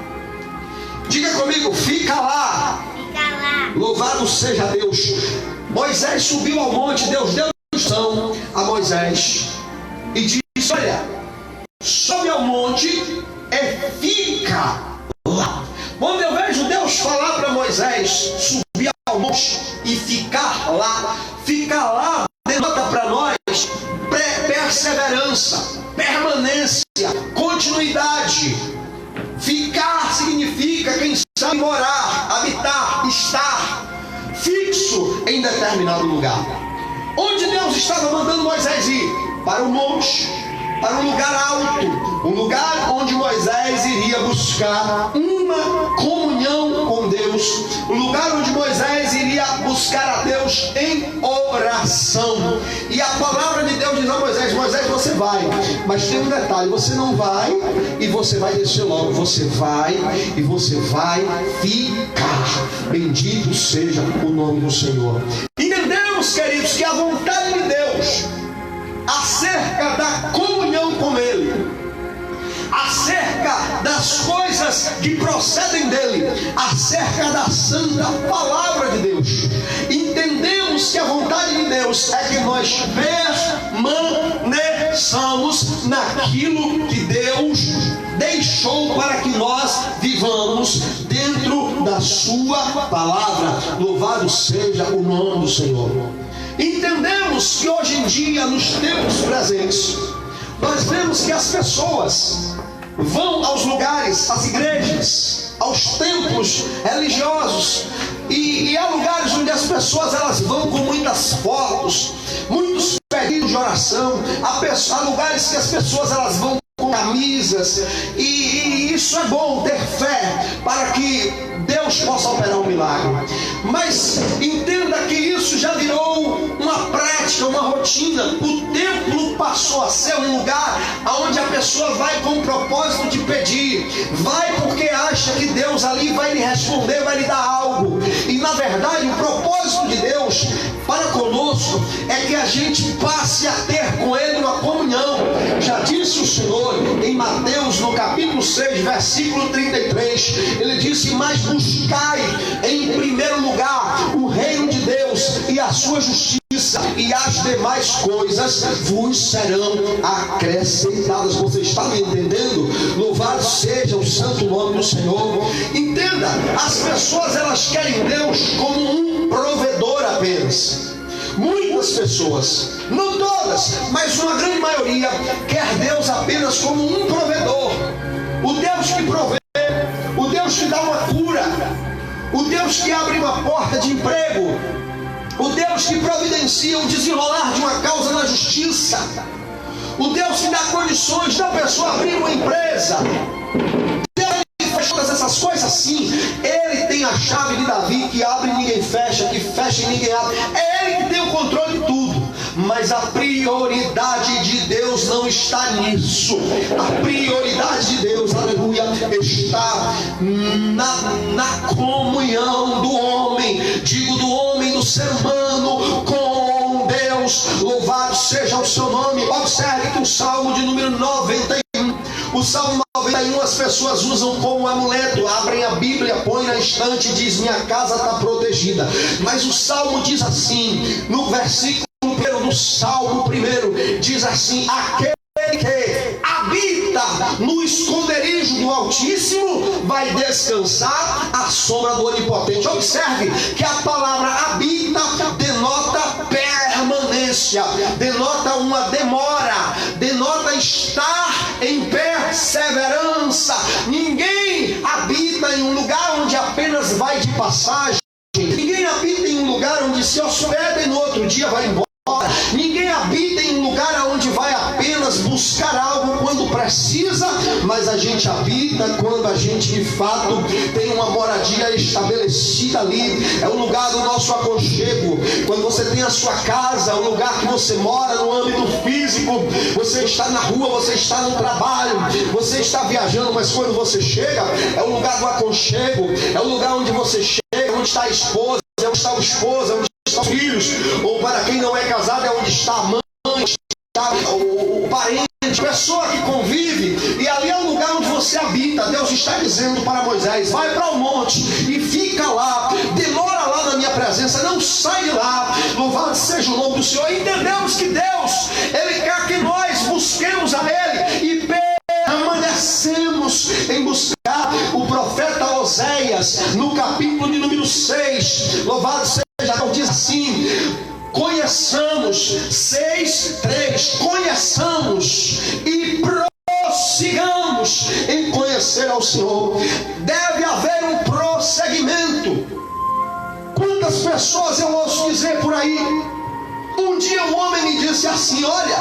S1: Diga comigo, fica lá. Fica lá. Louvado seja Deus. Moisés subiu ao monte, Deus deu instrução a Moisés e disse: olha, sobe ao monte e fica lá. Quando eu vejo Deus falar para Moisés subir ao monte e ficar lá denota para nós perseverança, permanência, continuidade. Ficar significa, quem sabe, morar, habitar, estar fixo em determinado lugar. Onde Deus estava mandando Moisés ir? Para o monte, para um lugar alto, um lugar onde Moisés iria buscar uma comunhão com Deus, um lugar onde Moisés iria buscar a Deus em oração. E a palavra de Deus diz a Moisés: Moisés, você vai, mas tem um detalhe, você não vai e você vai descer logo, você vai e você vai ficar. Bendito seja o nome do Senhor. Entendemos, queridos, que a vontade de Deus acerca da comunhão com Ele, acerca das coisas que procedem dEle, acerca da santa palavra de Deus. Entendemos que a vontade de Deus é que nós permaneçamos naquilo que Deus deixou para que nós vivamos dentro da sua palavra. Louvado seja o nome do Senhor. Entendemos que hoje em dia, nos tempos presentes, nós vemos que as pessoas vão aos lugares, às igrejas, aos templos religiosos, e há lugares onde as pessoas elas vão com muitas fotos, muitos pedidos de oração. Há lugares que as pessoas elas vão com camisas, e isso é bom, ter fé para que Deus Deus possa operar um milagre. Mas entenda que isso já virou uma prática, uma rotina. O templo passou a ser um lugar onde a pessoa vai com o propósito de pedir, vai porque acha que Deus ali vai lhe responder, vai lhe dar algo. E na verdade o propósito de Deus para conosco é que a gente passe a ter com Ele uma comunhão. Já disse o Senhor em Mateus no capítulo 6, versículo 33, Ele disse: mas buscai em primeiro lugar o reino de Deus e a sua justiça, e as demais coisas vos serão acrescentadas. Você está me entendendo? Louvado seja o santo nome do Senhor. Entenda, as pessoas elas querem Deus como um provedor apenas. Muitas pessoas, não todas, mas uma grande maioria, quer Deus apenas como um provedor. O Deus que provê, o Deus que dá uma cura, o Deus que abre uma porta de emprego, o Deus que providencia o desenrolar de uma causa na justiça, o Deus que dá condições da pessoa abrir uma empresa. Deus que faz todas essas coisas, sim. Ele tem a chave de Davi, que abre e ninguém fecha, que fecha e ninguém abre. É Ele que tem o controle de tudo. Mas a prioridade de Deus não está nisso. A prioridade de Deus, aleluia, está na comunhão do homem. Digo do homem, do ser humano com Deus. Louvado seja o seu nome. Observe que o Salmo de número 91, o Salmo 91 as pessoas usam como amuleto. Abrem a Bíblia, põem na estante e diz: minha casa está protegida. Mas o Salmo diz assim, no versículo do Salmo 1, diz assim: aquele que habita no esconderijo do Altíssimo vai descansar à sombra do Onipotente. Observe que a palavra habita denota permanência, denota uma demora, denota estar em perseverança. Ninguém habita em um lugar onde apenas vai de passagem. Ninguém habita em um lugar onde se hospeda e no outro dia vai embora. Ninguém habita em um lugar onde vai apenas buscar algo quando precisa, mas a gente habita quando a gente de fato tem uma moradia estabelecida ali. É o lugar do nosso aconchego. Quando você tem a sua casa, o lugar que você mora no âmbito físico, você está na rua, você está no trabalho, você está viajando, mas quando você chega, é o lugar do aconchego, é o lugar onde você chega, onde está a esposa, onde está o esposo, onde estão os filhos, ou para quem não é casado, é onde está a mãe, está o parente, a pessoa que convive, e ali é o lugar onde você habita. Deus está dizendo para Moisés: vai para o monte e fica lá, demora lá na minha presença, não sai de lá. Louvado seja o nome do Senhor. Entendemos que Deus, Ele quer que nós busquemos a Ele e permanecemos em buscar. O profeta Oséias, no capítulo de número 6, louvado seja Deus, diz assim: conheçamos, 6:3, conheçamos e prossigamos em conhecer ao Senhor. Deve haver um prosseguimento. Quantas pessoas eu ouço dizer por aí? Um dia um homem me disse assim: olha,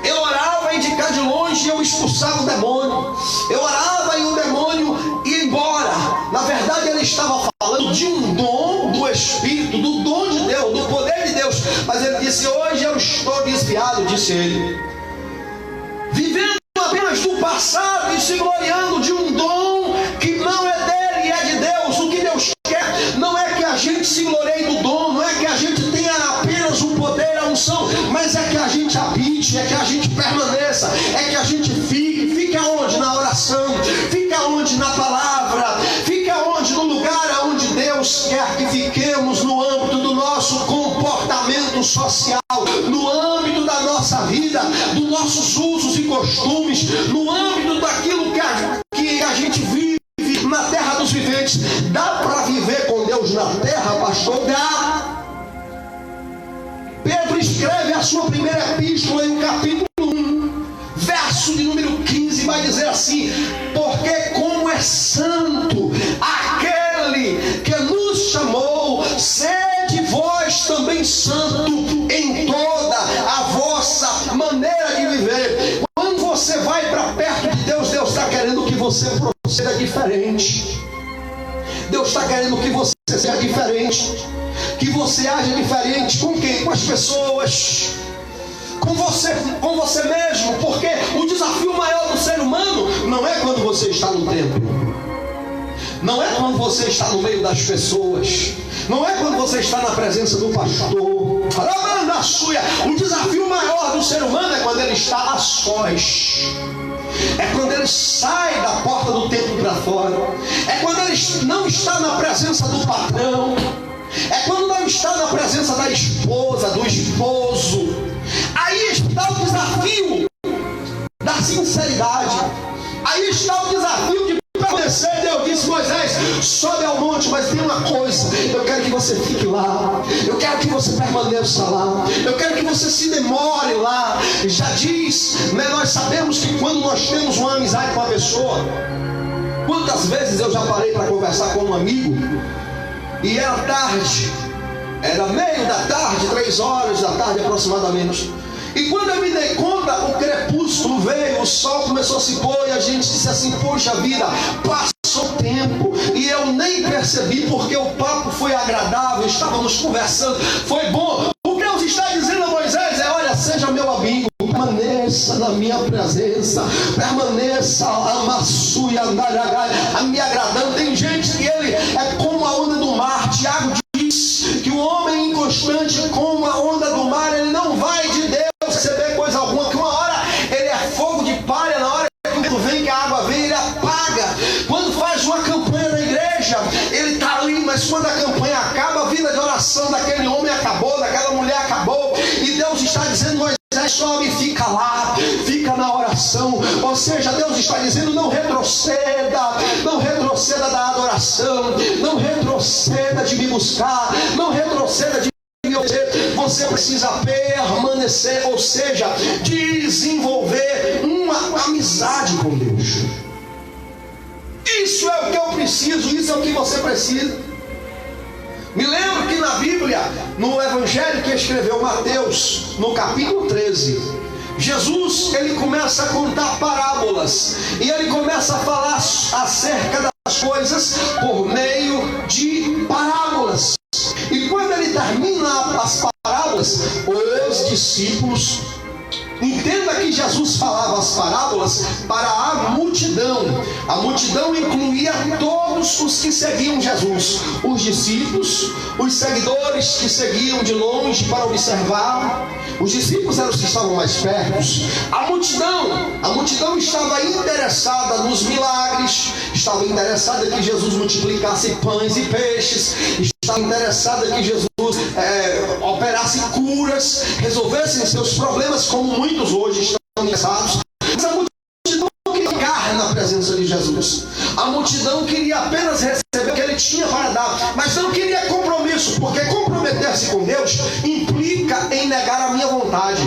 S1: eu orava e de cá de longe eu expulsava o demônio. Eu orava e o demônio ia embora. Na verdade ele estava falando de um dom do Espírito, do dom de Deus, do poder de Deus. Mas ele disse: hoje eu estou desviado, disse ele, vivendo apenas do passado e se gloriando de um dom que não é dele, é de Deus. O que Deus quer não é que a gente se glorie do dom, não é que a gente tenha apenas o poder, a unção, mas é que a gente habite, é que a gente permaneça, é que a gente fique aonde? Na oração, fique aonde? Na palavra, fique aonde? No lugar onde Deus quer que fiquemos, no âmbito do nosso comportamento social, no âmbito da nossa vida, dos nossos usos e costumes, no âmbito daquilo que a gente vive na terra dos viventes. Dá para viver com Deus na terra, pastor? Dá. Pedro escreve a sua primeira epístola em capítulo 1, verso de número 15, vai dizer assim: porque como é santo aquele que nos chamou, sede vós também santo em toda a vossa maneira de viver. Quando você vai para perto de Deus, Deus está querendo que você proceda diferente. Deus está querendo que você seja diferente, que você haja diferente. Com quem? Com as pessoas, com você mesmo, porque o desafio maior do ser humano não é quando você está no templo, não é quando você está no meio das pessoas, não é quando você está na presença do pastor. O desafio maior do ser humano é quando ele está a sós, é quando ele sai da porta do templo para fora, é quando ele não está na presença do patrão, é quando não está na presença da esposa, do esposo. Aí está o desafio da sinceridade, aí está o desafio de permanecer. Deus disse: Moisés, sobe ao monte, mas tem uma coisa, eu quero que você fique lá, eu quero que você permaneça lá, eu quero que você se demore lá. Já diz, né, nós sabemos que quando nós temos uma amizade com uma pessoa, quantas vezes eu já parei para conversar com um amigo, e era tarde, era meio da tarde, 3 horas da tarde aproximadamente, e quando eu me dei conta, o crepúsculo veio, o sol começou a se pôr, e a gente disse assim: poxa vida, passou tempo, e eu nem percebi, porque o papo foi agradável, estávamos conversando, foi bom. O que Deus está dizendo a Moisés é: olha, seja meu amigo, permaneça na minha presença, permaneça a me agradando. Tem gente que ele é como a onda do mar. Tiago diz que o homem inconstante, como a onda do mar, ele não vai de Deus receber coisa alguma, que uma hora ele é fogo de palha, na hora que o vento vem, que a água vem, ele apaga. Quando faz uma campanha na igreja, ele está ali, mas quando a campanha acaba, a vida de oração daquele homem acabou, daquela mulher acabou, e Deus está dizendo: Moisés, sobe, fica lá, fica na oração. Ou seja, Deus está dizendo: não retroceda da adoração, não retroceda de me buscar, não retroceda de me obedecer. Você precisa permanecer, ou seja, desenvolver uma amizade com Deus. Isso é o que eu preciso, isso é o que você precisa. Me lembro que na Bíblia, no Evangelho que escreveu Mateus, no capítulo 13, Jesus, ele começa a contar parábolas, e ele começa a falar acerca das coisas por meio de parábolas. E quando ele termina as parábolas, os discípulos, entenda que Jesus falava as parábolas para a multidão. A multidão incluía todos os que seguiam Jesus, os discípulos, os seguidores que seguiam de longe para observar. Os discípulos eram os que estavam mais perto. A multidão estava interessada nos milagres, estava interessada que Jesus multiplicasse pães e peixes, estava interessada que Jesus operasse curas, resolvessem seus problemas, como muitos hoje estão interessados. Mas a multidão não queria ficar na presença de Jesus. A multidão queria apenas receber o que ele tinha para dar, mas não queria compromisso, porque comprometer-se com Deus implica em negar a minha vontade,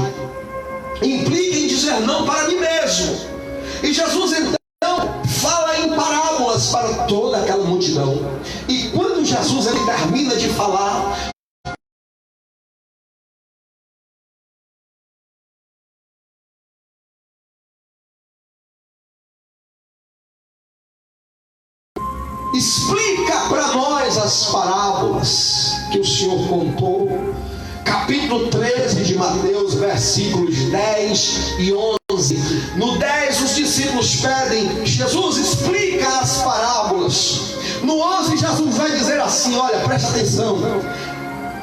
S1: implica em dizer não para mim mesmo. E Jesus então fala em parábolas para toda aquela multidão. E quando Jesus ele termina de falar, explica para nós as parábolas que o Senhor contou. Capítulo 13 de Mateus, versículos 10 e 11. No 10 os discípulos pedem: Jesus, explica as parábolas. No 11 Jesus vai dizer assim: olha, presta atenção,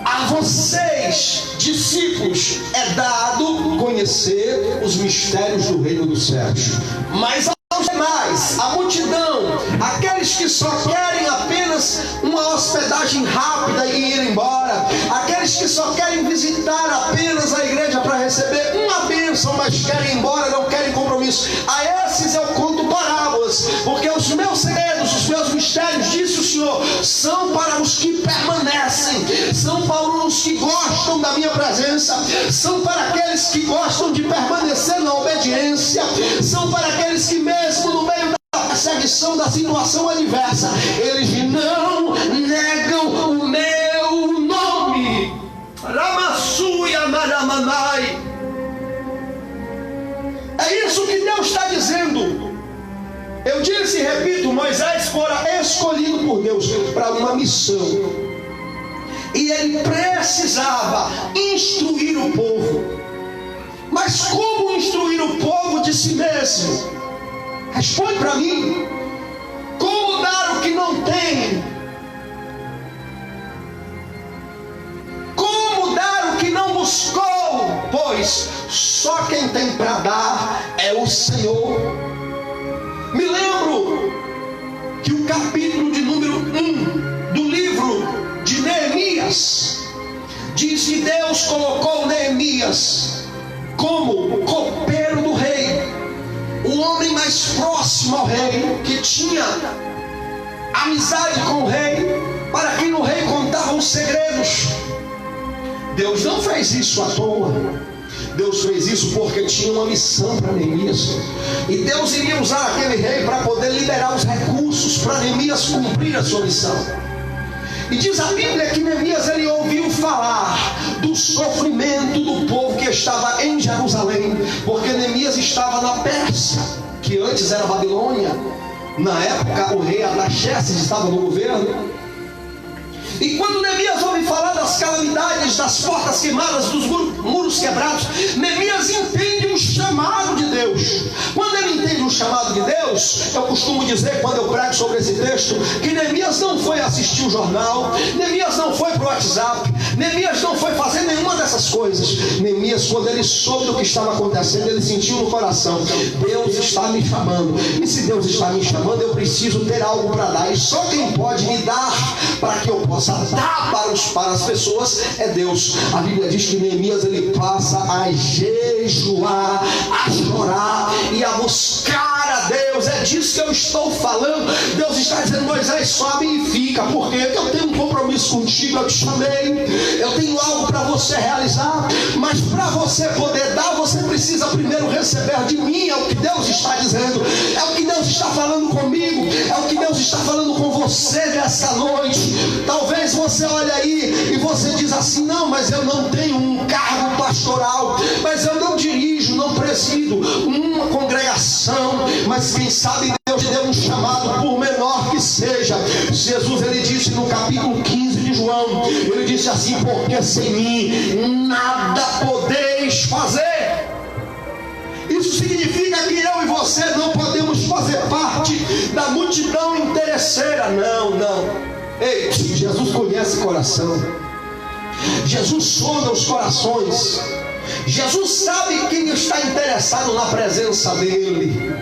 S1: a vocês, discípulos, é dado conhecer os mistérios do reino dos céus, mas aos demais, a multidão, aqueles que só querem apenas uma hospedagem rápida e ir embora, aqueles que só querem visitar apenas a igreja para receber uma bênção, mas querem ir embora, não querem compromisso, a esses eu conto parábolas, porque os meus segredos, os meus mistérios, disse o Senhor, são para os que permanecem, são para os que gostam da minha presença, são para aqueles que gostam de permanecer na obediência, são para aqueles que mesmo no meio da perseguição, da situação adversa, eles não negam o meu nome. Ramassuia Maramanai. É isso que Deus está dizendo. Eu disse disse, repito, Moisés fora escolhido por Deus para uma missão. E ele precisava instruir o povo. Mas como instruir o povo de si mesmo? Responde para mim. Como dar o que não tem? Como dar o que não buscou? Pois só quem tem para dar é o Senhor. Me lembro que o capítulo de número 1 do livro de Neemias diz que Deus colocou Neemias como copeiro do rei, o homem mais próximo ao rei, que tinha amizade com o rei, para quem o rei contava os segredos. Deus não fez isso à toa. Deus fez isso porque tinha uma missão para Neemias. E Deus iria usar aquele rei para poder liberar os recursos para Neemias cumprir a sua missão. E diz a Bíblia que Neemias ele ouviu falar do sofrimento do povo que estava em Jerusalém, porque Neemias estava na Pérsia, que antes era Babilônia. Na época o rei Artaxerxes estava no governo. E quando Neemias ouve falar das calamidades, das portas queimadas, dos muros quebrados, Neemias entende um chamado de Deus. Quando ele entende um chamado de Deus, eu costumo dizer, quando eu prego sobre esse texto, que Neemias não foi assistir o jornal, Neemias não foi para o WhatsApp, Neemias não foi fazer nenhuma dessas coisas. Neemias, quando ele soube do que estava acontecendo, ele sentiu no coração: Deus está me chamando, e se Deus está me chamando, eu preciso ter algo para dar, e só quem pode me dar para que eu possa dar para as pessoas é Deus. A Bíblia diz que Neemias ele passa a jejuar, a chorar e a buscar a Deus. É disso que eu estou falando. Deus está dizendo: Moisés, sobe e fica, porque eu tenho um compromisso contigo, eu te chamei, eu tenho algo para você realizar, mas para você poder dar, você precisa primeiro receber de mim. É o que Deus está dizendo, é o que Deus está falando comigo, é o que Deus está falando com você nessa noite. Talvez você olhe aí e você diz assim: não, mas eu não tenho um cargo pastoral, mas eu não dirijo, não presido uma congregação, mas quem sabe Deus te deu um chamado, por menor que seja. Jesus ele disse no capítulo 15 de João, ele disse assim: porque sem mim nada podeis fazer. Isso significa que eu e você não podemos fazer parte da multidão interesseira. Não. Ei, Jesus conhece coração. Jesus sonda os corações. Jesus sabe quem está interessado na presença dele.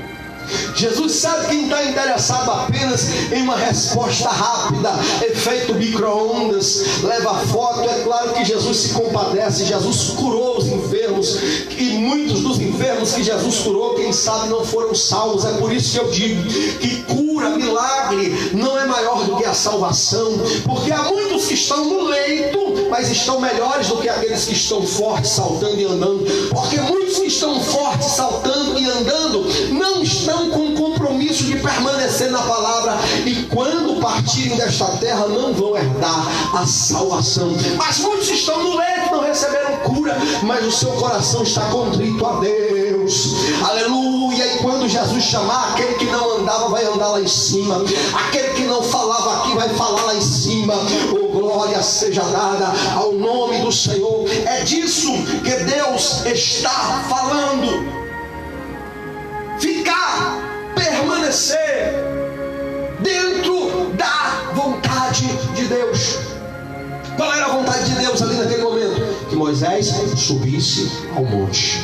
S1: Jesus sabe quem está interessado apenas em uma resposta rápida, efeito micro-ondas, leva foto. É claro que Jesus se compadece. Jesus curou os enfermos, e muitos dos enfermos que Jesus curou, quem sabe não foram salvos. É por isso que eu digo que cura, milagre não é maior do que a salvação, porque há muitos que estão no leito, mas estão melhores do que aqueles que estão fortes, saltando e andando, porque muitos que estão fortes, saltando e andando, não estão com compromisso de permanecer na palavra, e quando partirem desta terra não vão herdar a salvação. Mas muitos estão no leito, não receberam cura, mas o seu coração está contrito a Deus. Aleluia. E quando Jesus chamar, aquele que não andava vai andar lá em cima, aquele que não falava aqui vai falar lá em cima. Oh, glória seja dada ao nome do Senhor. É disso que Deus está falando. Ficar, permanecer dentro da vontade de Deus. Qual era a vontade de Deus ali naquele momento? Que Moisés subisse ao monte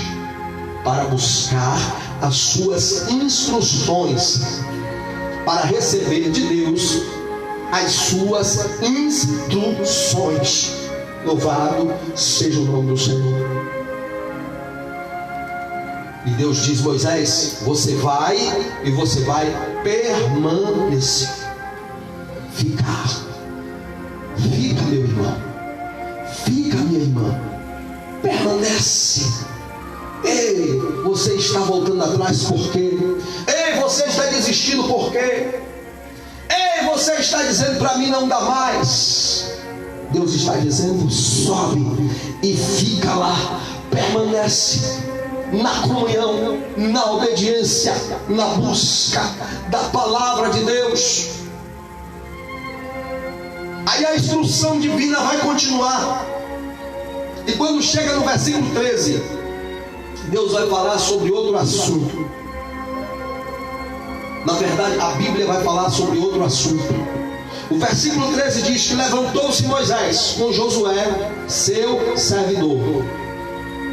S1: para buscar as suas instruções, para receber de Deus as suas instruções. Louvado seja o nome do Senhor. E Deus diz: Moisés, você vai e você vai permanecer. Ficar. Fica, meu irmão. Fica, minha irmã. Permanece. Ei, você está voltando atrás por quê? Ei, você está desistindo por quê? Ei, você está dizendo para mim não dá mais. Deus está dizendo: sobe e fica lá. Permanece. na comunhão, na obediência, na busca da palavra de Deus. Aí a instrução divina vai continuar. E quando chega no versículo 13, Deus vai falar sobre outro assunto. Na verdade, a Bíblia vai falar sobre outro assunto. O versículo 13 diz que levantou-se Moisés com Josué, seu servidor.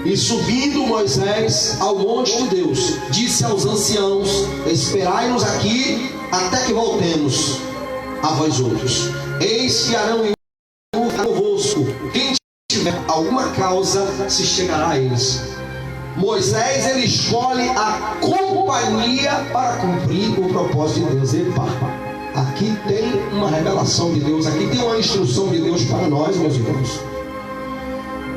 S1: E subindo Moisés ao monte de Deus, disse aos anciãos: esperai-nos aqui até que voltemos a vós outros. Eis que Arão e Hur convosco. Quem tiver alguma causa se chegará a eles. Moisés, ele escolhe a companhia para cumprir o propósito de Deus. Epa, aqui tem uma revelação de Deus, aqui tem uma instrução de Deus para nós, meus irmãos.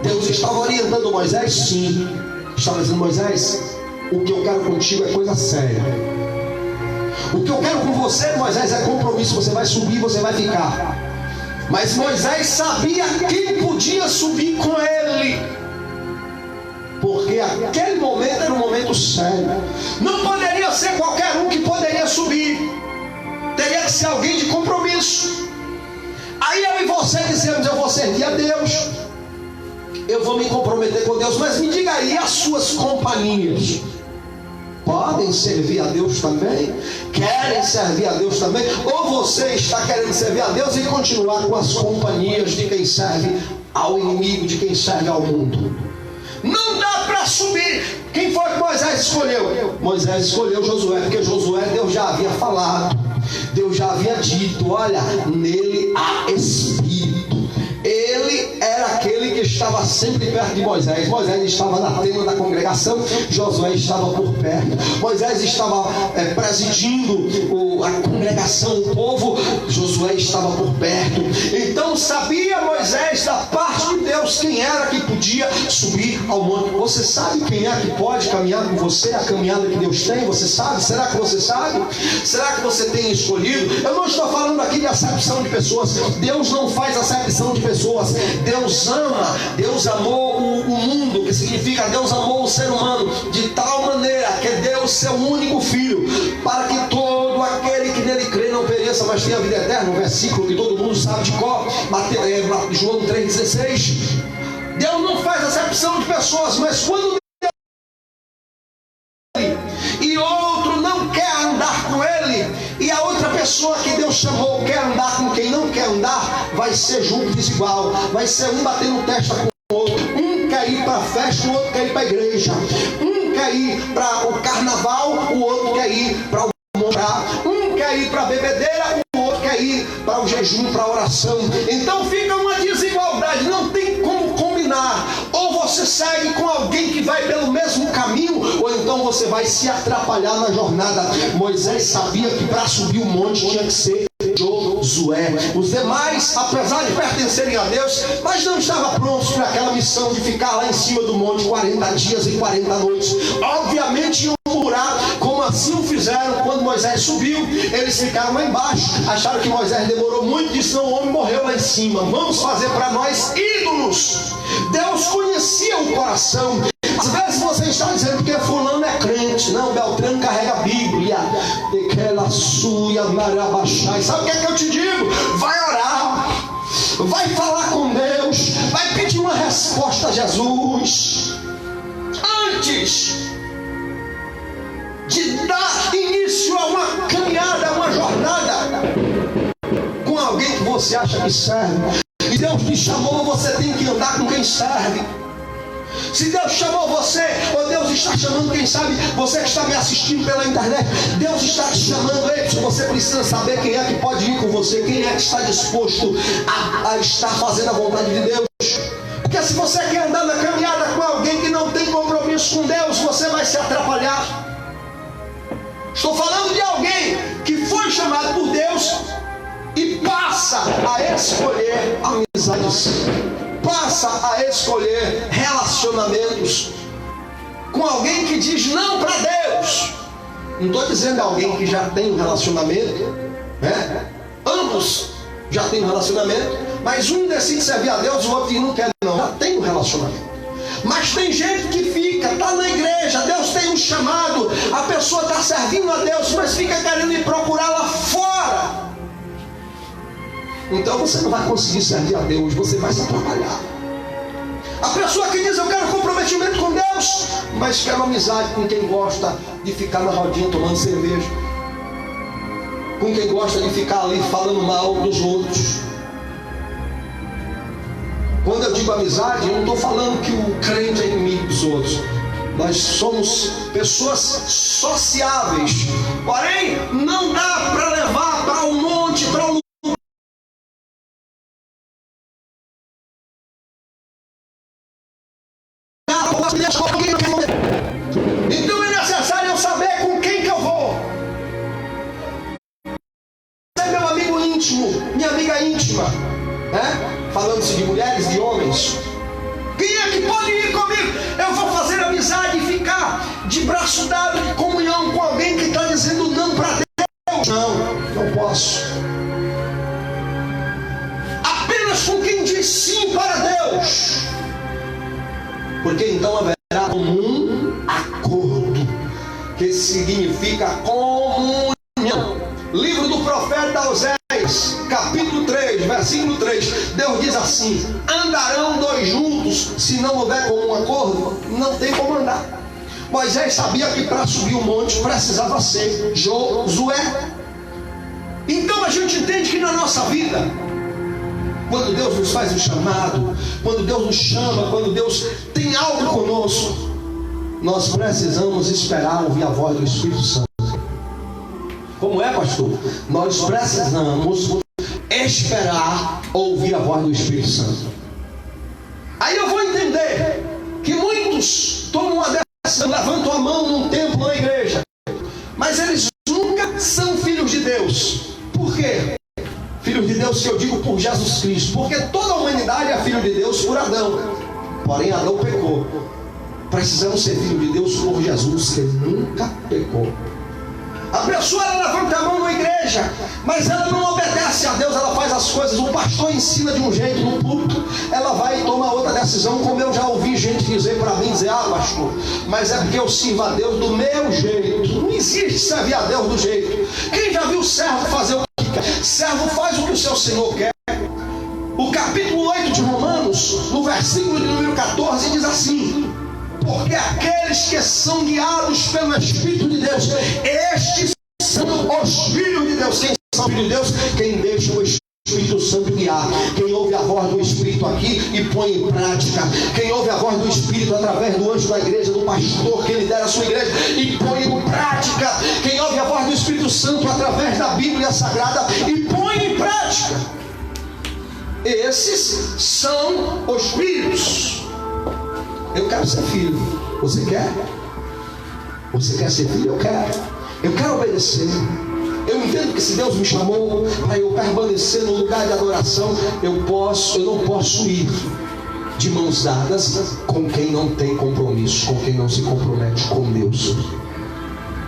S1: Deus estava orientando Moisés? Sim. Estava dizendo: Moisés, o que eu quero contigo é coisa séria. O que eu quero com você, Moisés, é compromisso. Você vai subir, você vai ficar. Mas Moisés sabia quem podia subir com ele, porque aquele momento era um momento sério. Não poderia ser qualquer um que poderia subir. Teria que ser alguém de compromisso. Aí eu e você dizemos: eu vou servir a Deus, eu vou me comprometer com Deus. Mas me diga aí, as suas companhias podem servir a Deus também? Querem servir a Deus também? Ou você está querendo servir a Deus e continuar com as companhias de quem serve ao inimigo, de quem serve ao mundo? Não dá para subir. Quem foi que Moisés escolheu? Moisés escolheu Josué, porque Josué, Deus já havia falado, Deus já havia dito: olha, nele há espírito. Ele era aquele que estava sempre perto de Moisés. Moisés estava na tenda da congregação, Josué estava por perto. Moisés estava presidindo a congregação, o povo, Josué estava por perto. Então sabia Moisés da parte de Deus quem era que podia subir ao monte. Você sabe quem é que pode caminhar com você, a caminhada que Deus tem? Você sabe? Será que você sabe? Será que você tem escolhido? Eu não estou falando aqui de acepção de pessoas. Deus não faz acepção de pessoas. Deus ama, Deus amou o mundo, que significa Deus amou o ser humano de tal maneira que deu o seu único filho, para que todo aquele que nele crê não pereça, mas tenha a vida eterna. Um versículo que todo mundo sabe de cor, João 3,16. Deus não faz acepção de pessoas, mas quando e outro não quer andar com ele, e a outra pessoa que Deus chamou quer andar com quem não quer andar, vai ser julgo desigual, vai ser um batendo testa com o outro. Um quer ir para a festa, o outro quer ir para a igreja. Um quer ir para o carnaval, o outro quer ir para o morar. Um quer ir para a bebedeira, o outro quer ir para o jejum, para a oração. Então fica uma desigualdade, não tem como combinar. Ou você segue com alguém que vai pelo mesmo caminho, ou então você vai se atrapalhar na jornada. Moisés sabia que para subir o monte tinha que ser Josué. Os demais, apesar de pertencerem a Deus, mas não estavam prontos para aquela missão de ficar lá em cima do monte 40 dias e 40 noites. Obviamente iam murmurar, como assim o fizeram quando Moisés subiu. Eles ficaram lá embaixo, acharam que Moisés demorou muito, disse: não, o homem morreu lá em cima, vamos fazer para nós ídolos. Deus conhecia o coração. Às vezes você está dizendo que fulano é crente. Não, Beltrano carrega a Bíblia. Sabe o que é que eu te digo? Vai orar, vai falar com Deus, vai pedir uma resposta a Jesus antes de dar início a uma caminhada, a uma jornada com alguém que você acha que serve. E Deus te chamou, você tem que andar com quem serve. Se Deus chamou você, ou Deus está chamando, quem sabe, você que está me assistindo pela internet, Deus está te chamando. Você precisa saber quem é que pode ir com você, quem é que está disposto a estar fazendo a vontade de Deus. Porque se você quer andar na caminhada com alguém que não tem compromisso com Deus, você vai se atrapalhar. Estou falando de alguém que foi chamado por Deus e passa a escolher amizades, passa a escolher relacionamentos com alguém que diz não para Deus. Não estou dizendo alguém que já tem um relacionamento, né? Ambos já têm um relacionamento, mas um decide servir a Deus, o outro não quer não, já tem um relacionamento. Mas tem gente que fica, está na igreja, Deus tem um chamado, a pessoa está servindo a Deus, mas fica querendo ir procurar lá fora. Então você não vai conseguir servir a Deus, você vai se atrapalhar. A pessoa que diz: eu quero comprometimento com Deus, mas quer amizade com quem gosta de ficar na rodinha tomando cerveja, com quem gosta de ficar ali falando mal dos outros. Quando eu digo amizade, eu não estou falando que o crente é inimigo dos outros. Nós somos pessoas sociáveis, porém não dá para levar para um monte, para um então é necessário eu saber com quem que eu vou. Você é meu amigo íntimo, minha amiga íntima, né? Falando-se de mulheres e de homens. Quem é que pode ir comigo? Eu vou fazer amizade e ficar de braço dado, de comunhão com alguém que está dizendo não para Deus? Não posso. Apenas com quem diz sim para Deus. Porque então haverá comum acordo, que significa comunhão. Livro do profeta Oséias, capítulo 3, versículo 3. Deus diz assim: andarão dois juntos, se não houver comum acordo, não tem como andar. Moisés sabia que para subir o monte precisava ser Josué. Então a gente entende que na nossa vida, quando Deus nos faz um chamado, quando Deus nos chama, quando Deus tem algo conosco, nós precisamos esperar ouvir a voz do Espírito Santo. Como é, pastor? Nós precisamos esperar ouvir a voz do Espírito Santo. Aí eu vou entender que muitos tomam uma decisão, levantam a mão num templo, na igreja, mas eles nunca são filhos de Deus. Por quê? Filho de Deus que eu digo por Jesus Cristo, porque toda a humanidade é filho de Deus por Adão, porém Adão pecou. Precisamos ser filho de Deus por Jesus, que nunca pecou. A pessoa ela levanta a mão na igreja, mas ela não obedece a Deus, ela faz as coisas, o pastor ensina de um jeito no púlpito, ela vai e toma outra decisão, como eu já ouvi gente dizer para mim, pastor, mas é porque eu sirvo a Deus do meu jeito. Não existe servir a Deus do jeito. Quem já viu o servo fazer o que quer? Servo faz o que o seu Senhor quer. O capítulo 8 de Romanos, no versículo de número 14, diz assim: porque aqueles que são guiados pelo Espírito de Deus, estes são os filhos de Deus. Quem são filhos de Deus? Quem deixa o Espírito Santo guiar. Quem ouve a voz do Espírito aqui e põe em prática. Quem ouve a voz do Espírito através do anjo da igreja, do pastor que lidera a sua igreja e põe em prática. Quem ouve a voz do Espírito Santo através da Bíblia Sagrada e põe em prática. Esses são os filhos. Eu quero ser filho. Você quer? Você quer ser filho? Eu quero. Eu quero obedecer. Eu entendo que se Deus me chamou para eu permanecer no lugar de adoração, eu não posso ir de mãos dadas com quem não tem compromisso, com quem não se compromete com Deus.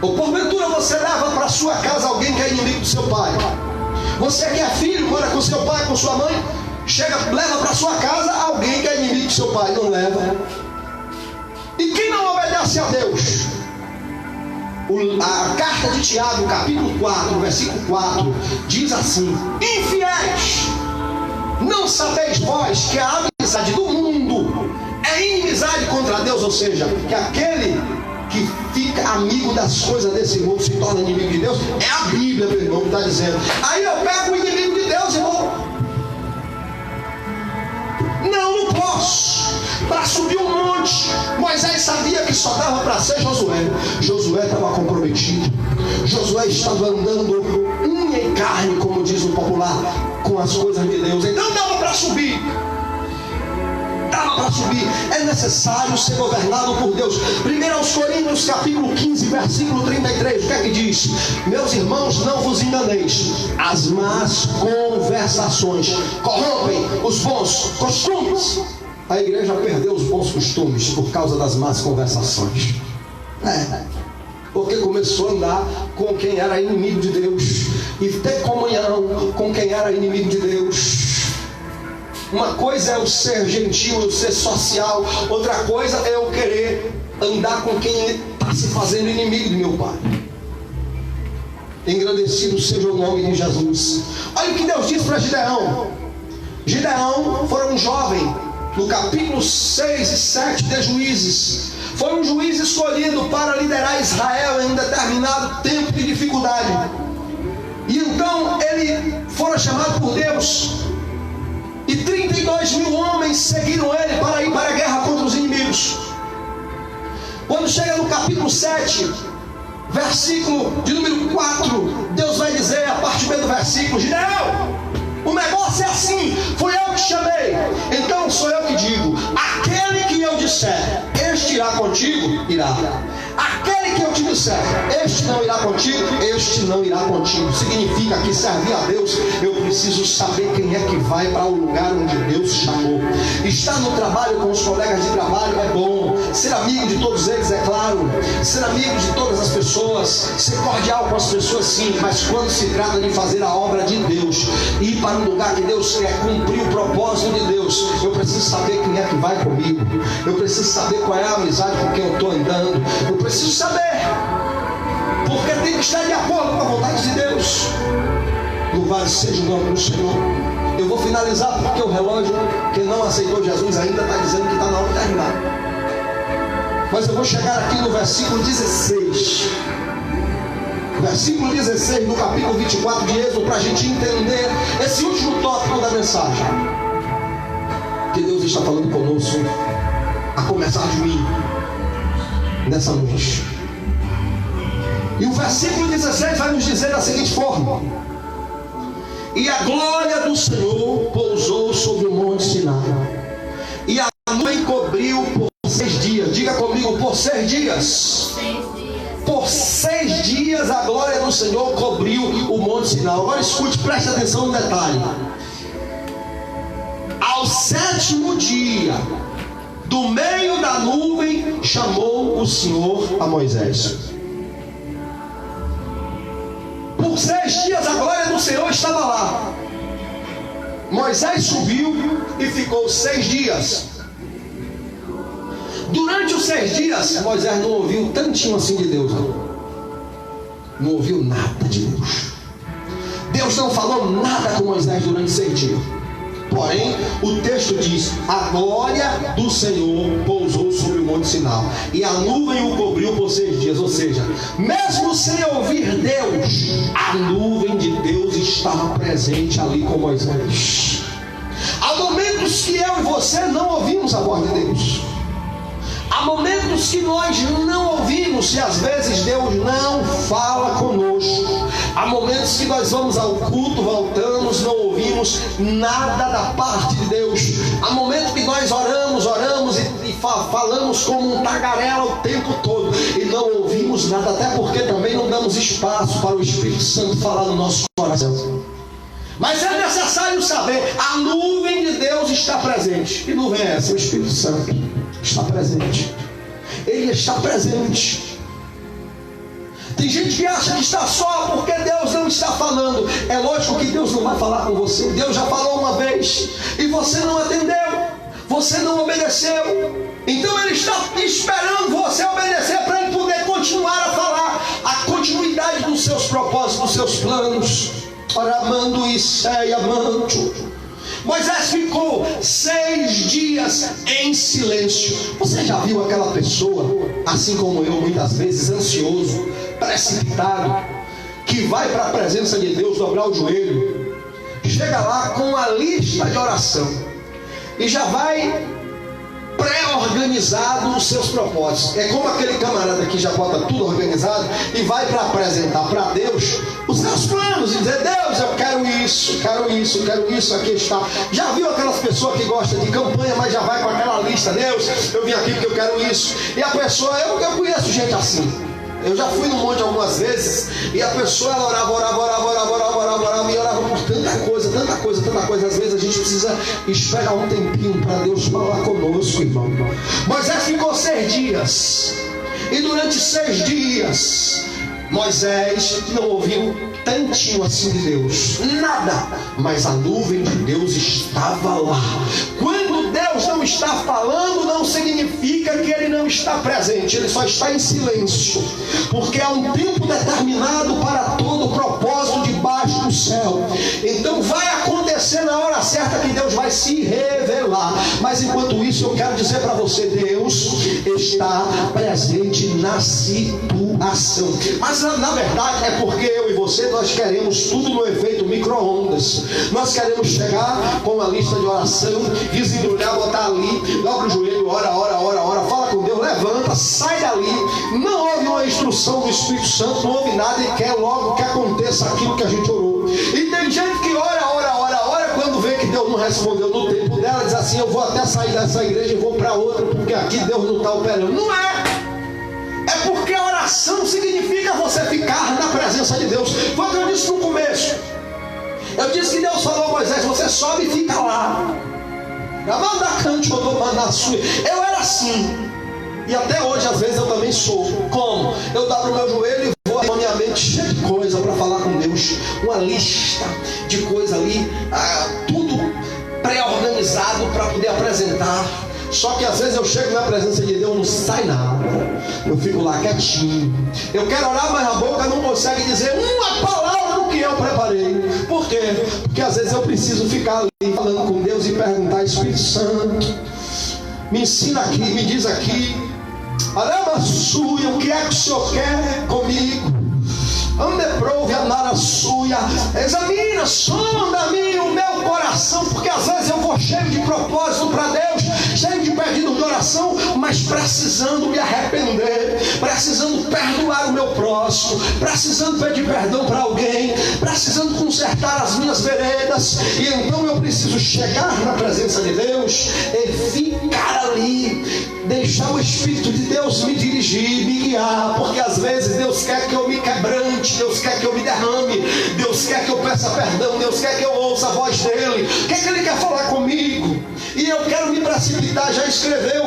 S1: Ou porventura você leva para sua casa alguém que é inimigo do seu pai. Você que é filho, mora com seu pai, com sua mãe, leva para sua casa alguém que é inimigo do seu pai. Não leva. E quem não obedece a Deus? A carta de Tiago, capítulo 4, versículo 4, diz assim: infiéis, não sabeis vós que a amizade do mundo é inimizade contra Deus? Ou seja, que aquele que fica amigo das coisas desse mundo se torna inimigo de Deus. É a Bíblia, meu irmão, que está dizendo. Aí eu pego o inimigo de Deus, irmão. Não posso. Para subir um monte, Moisés sabia que só dava para ser Josué. Josué estava comprometido. Josué estava andando unha em carne, como diz o popular, com as coisas de Deus. Então dava para subir. Dava para subir. É necessário ser governado por Deus. 1 Coríntios capítulo 15, versículo 33. O que é que diz? Meus irmãos, não vos enganeis. As más conversações corrompem os bons costumes. A igreja perdeu os bons costumes por causa das más conversações. Porque começou a andar com quem era inimigo de Deus e ter comunhão com quem era inimigo de Deus. Uma coisa é o ser gentil, o ser social. Outra coisa é eu querer andar com quem está está se fazendo inimigo do meu pai. Engrandecido seja o nome de Jesus. Olha o que Deus diz para Gideão. Gideão foi um jovem, no capítulo 6 e 7 de Juízes. Foi um juiz escolhido para liderar Israel em um determinado tempo de dificuldade. E então ele foi chamado por Deus. E 32 mil homens seguiram ele para ir para a guerra contra os inimigos. Quando chega no capítulo 7, versículo de número 4, Deus vai dizer, a parte B do versículo: Gideão, o negócio é assim, fui eu que chamei, então sou eu que digo: aquele que eu disser, este irá contigo, irá. Aquele que eu te disser, este não irá contigo, este não irá contigo. Significa que servir a Deus, eu preciso saber quem é que vai para o lugar onde Deus chamou. Estar no trabalho com os colegas de trabalho é bom. Ser amigo de todos eles, é claro. Ser amigo de todas as pessoas, ser cordial com as pessoas, sim. Mas quando se trata de fazer a obra de Deus, ir para um lugar que Deus quer, cumprir o propósito de Deus, eu preciso saber quem é que vai comigo. Eu preciso saber qual é a amizade com quem eu estou andando. Eu preciso saber, porque tem que estar de acordo com a vontade de Deus. Louvado seja o nome do Senhor. Eu vou finalizar porque o relógio, quem não aceitou Jesus ainda está dizendo que está na hora de terminar. Mas eu vou chegar aqui no versículo 16. Versículo 16 do capítulo 24 de Êxodo, para a gente entender esse último tópico da mensagem. Que Deus está falando conosco, a começar de mim, nessa noite. E o versículo 16 vai nos dizer da seguinte forma: e a glória do Senhor pousou sobre o monte Sinai, e a nuvem cobriu por 6 dias. Diga comigo, por 6 dias. Por 6 dias a glória do Senhor cobriu o monte Sinai. Agora escute, preste atenção no detalhe. Ao 7º dia, do meio da nuvem, chamou o Senhor a Moisés. Por 6 dias a glória do Senhor estava lá. Moisés subiu e ficou 6 dias. Durante os 6 dias, Moisés não ouviu tantinho assim de Deus. Não ouviu nada de Deus. Deus não falou nada com Moisés durante 6 dias. Porém, o texto diz: a glória do Senhor pousou sobre o monte Sinai, e a nuvem o cobriu por 6 dias. Ou seja, mesmo sem ouvir Deus, a nuvem de Deus estava presente ali com Moisés. Há momentos que eu e você não ouvimos a voz de Deus. Há momentos que nós não ouvimos, e às vezes Deus não fala conosco. Há momentos que nós vamos ao culto, voltamos, não ouvimos nada da parte de Deus. Há momentos que nós oramos e falamos como um tagarela o tempo todo e não ouvimos nada, até porque também não damos espaço para o Espírito Santo falar no nosso coração. Mas é necessário saber, a nuvem de Deus está presente. Que nuvem é essa? O Espírito Santo está presente. Ele está presente. Tem gente que acha que está só porque Deus não está falando. É lógico que Deus não vai falar com você. Deus já falou uma vez e você não atendeu, você não obedeceu. Então Ele está esperando você obedecer para Ele poder continuar a falar a continuidade dos seus propósitos, dos seus planos. Oramando e sei amando. Moisés ficou 6 dias em silêncio. Você já viu aquela pessoa, assim como eu, muitas vezes ansioso, precipitado, que vai para a presença de Deus dobrar o joelho, chega lá com uma lista de oração e já vai pré-organizado nos seus propósitos. É como aquele camarada que já bota tudo organizado e vai para apresentar para Deus os seus planos e dizer: Deus, eu quero isso, quero isso, quero isso, aqui está. Já viu aquelas pessoas que gostam de campanha, mas já vai com aquela lista: Deus, eu vim aqui porque eu quero isso. E a pessoa, eu conheço gente assim. Eu já fui no monte algumas vezes e a pessoa ela orava e orava por tanta coisa. Às vezes a gente precisa esperar um tempinho para Deus falar conosco, irmão. Moisés ficou 6 dias e durante 6 dias Moisés não ouviu tantinho assim de Deus, nada, mas a nuvem de Deus estava lá. Quando Deus não não está falando não significa que ele não está presente, ele só está em silêncio, porque há um tempo determinado para todo o propósito debaixo do céu. Então vai acontecer na hora certa que Deus vai se revelar. Mas enquanto isso eu quero dizer para você, Deus está presente na situação. Mas na verdade é porque eu e você, nós queremos tudo no efeito micro-ondas. Nós queremos chegar com uma lista de oração, desembrulhar, botar ali, dobra o joelho, ora, fala com Deus, levanta, sai dali. Não houve uma instrução do Espírito Santo, não houve nada, e quer logo que aconteça aquilo que a gente orou. E tem gente que ora, quando vê que Deus não respondeu no tempo dela, diz assim: eu vou até sair dessa igreja e vou para outra, porque aqui Deus não está operando. Não é! É porque a oração significa você ficar na presença de Deus. Foi o que eu disse no começo. Eu disse que Deus falou a Moisés: você sobe e fica lá. Eu era assim. E até hoje, às vezes, eu também sou. Como? Eu dobro o meu joelho e vou com a minha mente cheia de coisa para falar com Deus. Uma lista de coisa ali, tudo pré-organizado para poder apresentar. Só que às vezes eu chego na presença de Deus, não sai nada. Eu fico lá quietinho. Eu quero orar, mas a boca não consegue dizer uma palavra do que eu preparei. Por quê? Porque às vezes eu preciso ficar ali falando com Deus e perguntar: Espírito Santo, me ensina aqui, me diz aqui, Aramassuia, o que é que o Senhor quer comigo? Ande prove a nara suia, examina, sonda-me o meu coração, porque às vezes eu vou cheio de propósito para Deus, cheio de pedido de oração, mas precisando me arrepender, precisando perdoar o meu próximo, precisando pedir perdão para alguém, precisando consertar as minhas veredas. E então eu preciso chegar na presença de Deus e ficar ali, deixar o Espírito de Deus me dirigir, me guiar, porque às vezes Deus quer que eu me quebrante, Deus quer que eu me derrame, Deus quer que eu peça perdão, Deus quer que eu ouça a voz dele. O que é que ele quer falar comigo? E eu quero me precipitar. Já escreveu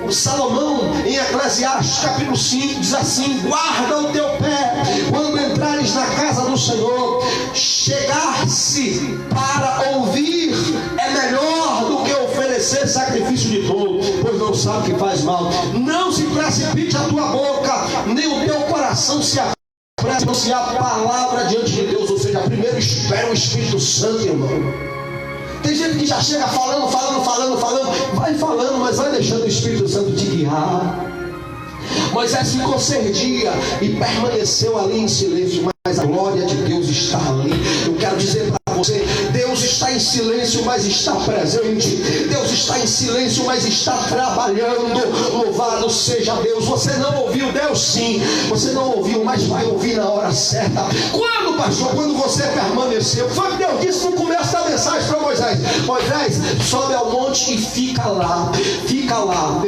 S1: o Salomão em Eclesiastes capítulo 5, diz assim: guarda o teu pé quando entrares na casa do Senhor. Chegar-se para ouvir é melhor do que oferecer sacrifício de dolo, pois não sabe que faz mal. Não se precipite a tua boca, nem o teu coração se apresse a anunciar a palavra diante de Deus. Ou seja, primeiro espera o Espírito Santo, irmão. Tem gente que já chega falando, vai falando, mas vai deixando o Espírito Santo te guiar. Moisés ficou 6 dias e permaneceu ali em silêncio, mas a glória de Deus está ali. Eu quero dizer para você: Deus está em silêncio, mas está presente. Deus está em silêncio, mas está trabalhando. Louvado seja Deus. Você não ouviu Deus? Sim, você não ouviu, mas vai ouvir na hora certa. Quando, pastor? Quando você permaneceu. Foi o que Deus disse no começo da mensagem para Moisés: Moisés, sobe ao monte e fica lá. Fica lá.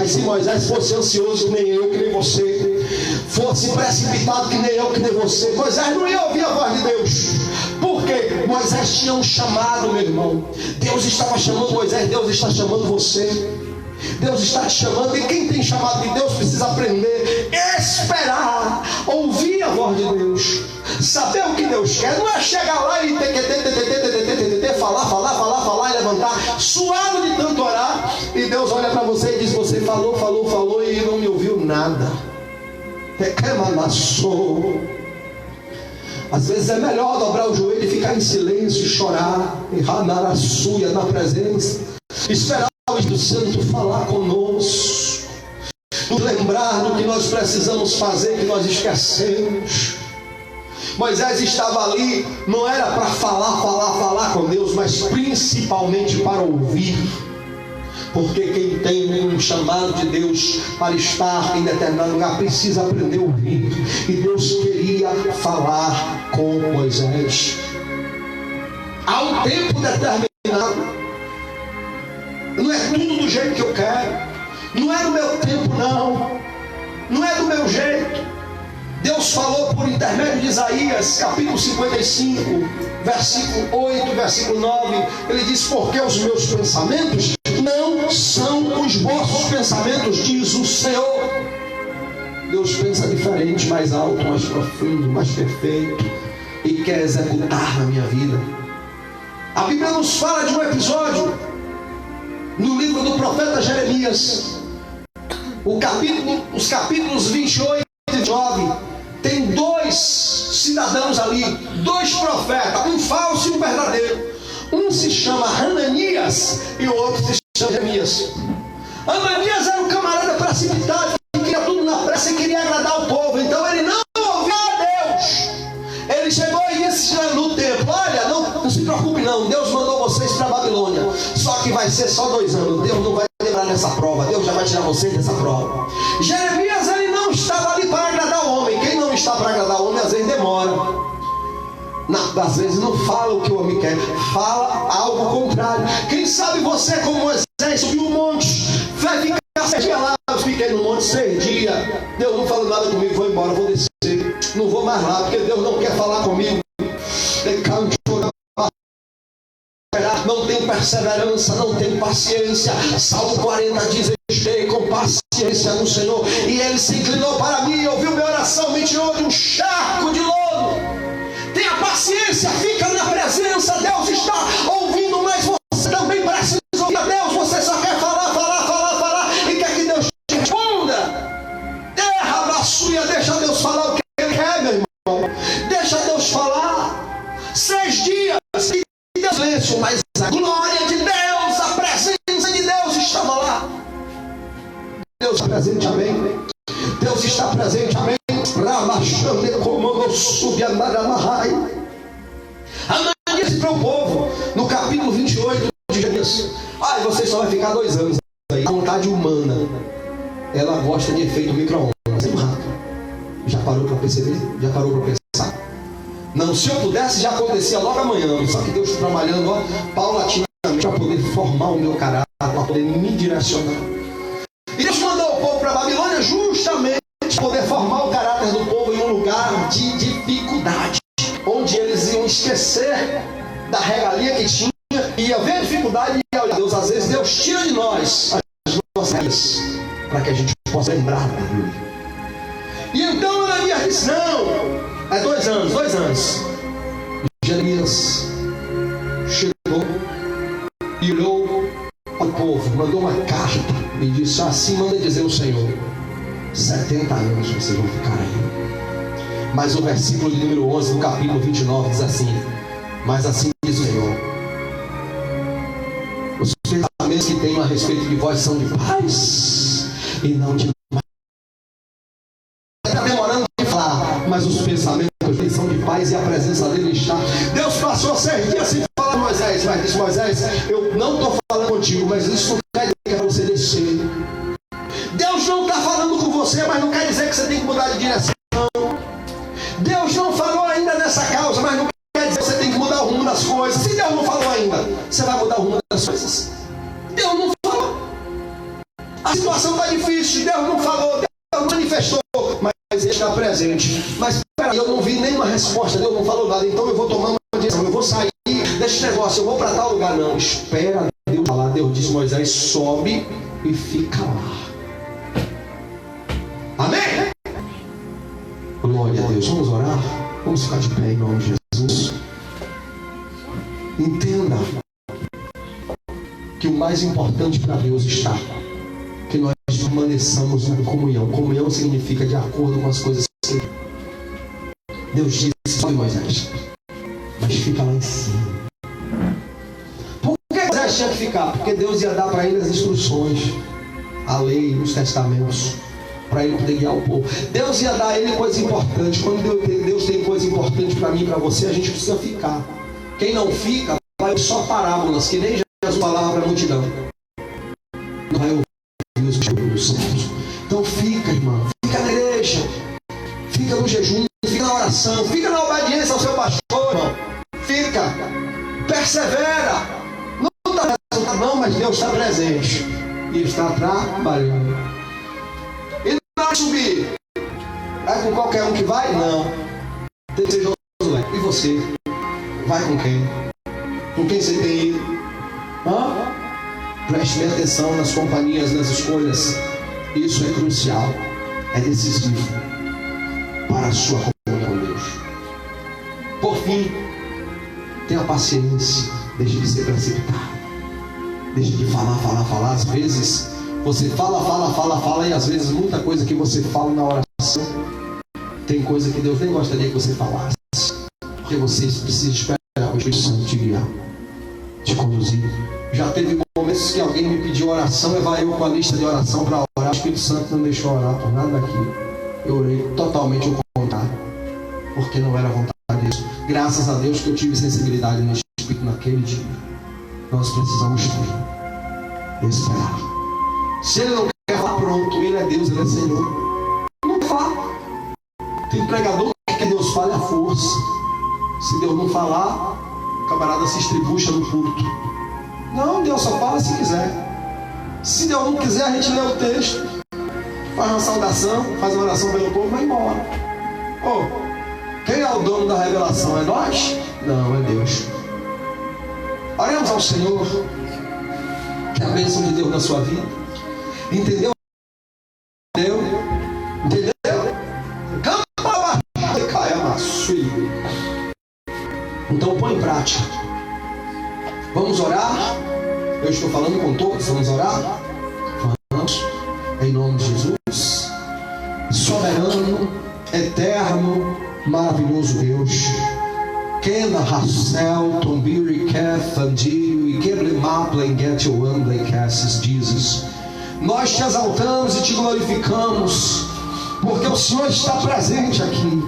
S1: E se Moisés fosse ansioso que nem eu, que nem você, fosse precipitado que nem eu, que nem você, Moisés não ia ouvir a voz de Deus. Por quê? Moisés tinha um chamado, meu irmão. Deus estava chamando Moisés, Deus está chamando você. Deus está te chamando, e quem tem chamado de Deus precisa aprender, esperar, ouvir a voz de Deus, saber o que Deus quer. Não é chegar lá e falar e levantar, suado de tanto orar, e Deus olha para você e diz: você falou e não me ouviu nada. Às vezes é melhor dobrar o joelho e ficar em silêncio e chorar, e ranaraçuia na presença, esperar o Espírito Santo falar conosco, nos lembrar do que nós precisamos fazer, que nós esquecemos. Moisés estava ali, não era para falar com Deus, mas principalmente para ouvir. Porque quem tem um chamado de Deus para estar em determinado lugar precisa aprender a ouvir. E Deus queria falar com Moisés. Há um tempo determinado. Não é tudo do jeito que eu quero. Não é do meu tempo, não. Não é do meu jeito. Deus falou por intermédio de Isaías, capítulo 55, versículo 8, versículo 9. Ele diz: porque os meus pensamentos não são os vossos pensamentos, diz o Senhor. Deus pensa diferente, mais alto, mais profundo, mais perfeito, e quer executar na minha vida. A Bíblia nos fala de um episódio no livro do profeta Jeremias, os capítulos 28 e 29, tem dois cidadãos ali, dois profetas, um falso e um verdadeiro. Um se chama Hananias e o outro se chama Jeremias. Hananias era um camarada precipitado, que queria tudo na pressa e queria agradar o povo, então ele não ouvia a Deus. Ele chegou e disse no templo: olha, não se preocupe não, Deus mandou vocês para a Babilônia, só que vai ser só 2 anos, Deus não vai lembrar dessa prova, Deus já vai tirar vocês dessa prova. Jeremias, ele não estava ali para agradar o homem. Quem não está para agradar o homem às vezes demora, às vezes não fala o que o homem quer, fala algo contrário. Quem sabe você, como Moisés, subiu um monte, vai ficar 6 dias lá. Eu fiquei no monte 6 dias, Deus não falou nada comigo, vou embora, vou descer, não vou mais lá, porque Deus não quer falar comigo. Não tem perseverança, não tem paciência. Salmo 40 diz: esperei com paciência no Senhor, e Ele se inclinou para mim e ouviu minha oração, me tirou de um charco de lodo. Tenha paciência, fica na presença. Deus está ouvindo, mas você também precisa ouvir a Deus. Você só quer falar e quer que Deus te responda. Erra a sua, deixa Deus falar o que Ele quer, meu irmão. Deixa Deus falar. 6 dias e Deus silêncio, mas a glória de Deus, a presença de Deus estava lá. Deus está presente, amém? Deus está presente, amém? Hananias disse para o povo, no capítulo 28 de Jeremias: você só vai ficar 2 anos aí. A vontade humana, ela gosta de efeito micro-ondas, é muito rápido. Já parou para perceber? Já parou para pensar? Não, se eu pudesse, já acontecia logo amanhã. Só que Deus está trabalhando paulatinamente para poder formar o meu caráter, para poder me direcionar. E Deus mandou o povo para a Babilônia justamente para poder formar o caráter do povo em um lugar de dificuldade, onde eles iam esquecer da regalia que tinha, ia ver dificuldade e olha, Deus, às vezes Deus tira de nós as nossas regalias para que a gente possa lembrar dele. E então Hananias disse: não, é 2 anos, 2 anos. Jeremias chegou e olhou ao povo, mandou uma carta e disse: assim manda dizer o Senhor, 70 anos vocês vão ficar aí. Mas o versículo de número 11 do capítulo 29 diz assim: mas assim diz o Senhor, os pensamentos que tenho a respeito de vós são de paz e não de mal. Está demorando de falar, mas os pensamentos são de paz e a presença dele está. Deus passou 6 dias sem falar a Moisés, mas disse: Moisés, eu não estou falando contigo, mas isso não quer dizer que é para você descer. Deus não está falando com você, mas não quer dizer que você tem que mudar de direção. Deus não falou ainda nessa causa, mas não quer dizer que você tem que mudar o rumo das coisas. Se Deus não falou ainda, você vai mudar o rumo das coisas. Deus não falou. A situação está difícil, Deus não falou, Deus não manifestou, mas Ele está presente. Mas peraí, eu não vi nenhuma resposta, Deus não falou nada, então eu vou tomar uma direção, eu vou sair desse negócio, eu vou para tal lugar. Não, espera Deus falar. Deus disse: Moisés, sobe e fica lá. Amém? Glória a Deus. Vamos orar? Vamos ficar de pé em nome de Jesus. Entenda que o mais importante para Deus está que nós permaneçamos na comunhão. Comunhão significa de acordo com as coisas que Deus disse: sobe, Moisés, mas fica lá em cima. Por que Moisés tinha que ficar? Porque Deus ia dar para ele as instruções, a lei, os testamentos, para ele poder guiar o povo. Deus ia dar a ele coisa importante. Quando Deus tem coisa importante para mim e para você, a gente precisa ficar. Quem não fica, vai só parábolas, que nem Jesus falava para a multidão. Não vai ouvir os dos santos. Então fica, irmão, fica na igreja, fica no jejum, fica na oração, fica na obediência ao seu pastor, irmão. Fica, persevera. Não está resultado não, mas Deus está presente e está trabalhando. Vai subir. Vai com qualquer um que vai? Não. Tem que ser Josué. E você? Vai com quem? Com quem você tem ido? Preste bem atenção nas companhias, nas escolhas. Isso é crucial. É decisivo para a sua comunhão com Deus. Por fim, tenha paciência. Deixe de ser precipitado. Deixa de falar. Às vezes você fala, e às vezes muita coisa que você fala na oração, tem coisa que Deus nem gostaria que você falasse, porque você precisa esperar o Espírito Santo te guiar, te conduzir. Já teve momentos que alguém me pediu oração, e vai eu com a lista de oração para orar, o Espírito Santo não deixou orar por nada daquilo. Eu orei totalmente ao contrário, porque não era vontade disso. Graças a Deus que eu tive sensibilidade no Espírito naquele dia. Nós precisamos ter, esperar. Se ele não quer falar, pronto, ele é Deus, ele é Senhor. Não fala. Tem pregador que quer que Deus fale à força. Se Deus não falar, o camarada se estribucha no culto. Não, Deus só fala se quiser. Se Deus não quiser, a gente lê o texto, faz uma saudação, faz uma oração pelo povo e vai embora. Quem é o dono da revelação? É nós? Não, é Deus. Oremos ao Senhor, que a bênção de Deus na sua vida. Entendeu? Entendeu? Então põe em prática. Vamos orar. Eu estou falando com todos. Vamos orar? Vamos. Em nome de Jesus. Soberano, eterno, maravilhoso Deus. Kenda Hassel, Tombiri, Kefandi, e Keblemaple, Get One, Cassis, Jesus. Nós te exaltamos e te glorificamos, porque o Senhor está presente aqui.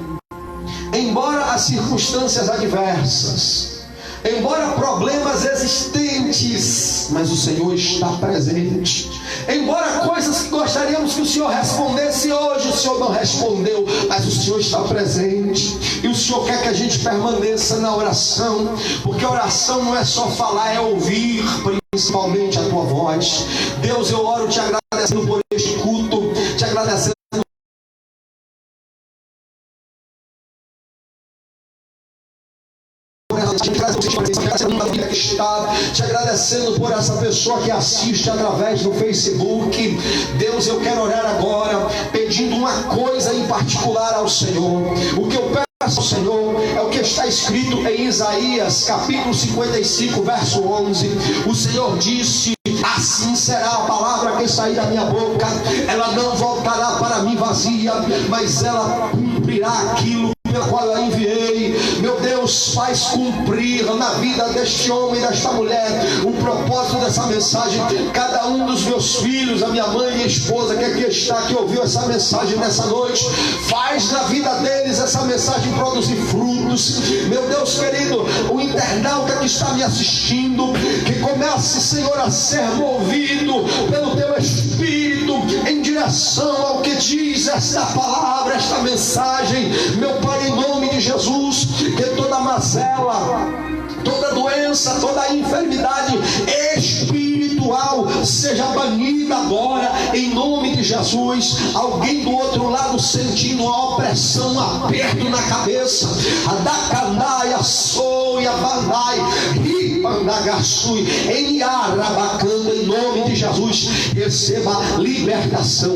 S1: Embora as circunstâncias adversas, embora problemas existentes, mas o Senhor está presente. Embora coisas que gostaríamos que o Senhor respondesse hoje, o Senhor não respondeu, mas o Senhor está presente. E o Senhor quer que a gente permaneça na oração, porque a oração não é só falar, é ouvir, principalmente a tua voz. Deus, eu oro te agradecendo por este culto, te agradecendo te agradecendo por essa pessoa que assiste através do Facebook. Deus, eu quero orar agora pedindo uma coisa em particular ao Senhor. O que eu peço ao Senhor é o que está escrito em Isaías capítulo 55 verso 11. O Senhor disse: assim será a palavra que sair da minha boca, ela não voltará para mim vazia, mas ela cumprirá aquilo pela qual eu enviei. Meu Deus, faz cumprir na vida deste homem e desta mulher o propósito dessa mensagem. Cada um dos meus filhos, a minha mãe e minha esposa que aqui está, que ouviu essa mensagem nessa noite, faz na vida deles essa mensagem produzir frutos. Meu Deus querido, o internauta que está me assistindo, que comece, Senhor, a ser movido pelo teu Espírito em direção ao que diz esta palavra, esta mensagem. Meu Pai, em nome de Jesus, que toda mazela, toda doença, toda enfermidade espiritual seja banida agora, em nome de Jesus. Alguém do outro lado sentindo uma opressão, um aperto na cabeça, a dacandaia, soia, bandai, ripandagassui, em arabacando, em nome de Jesus, receba libertação.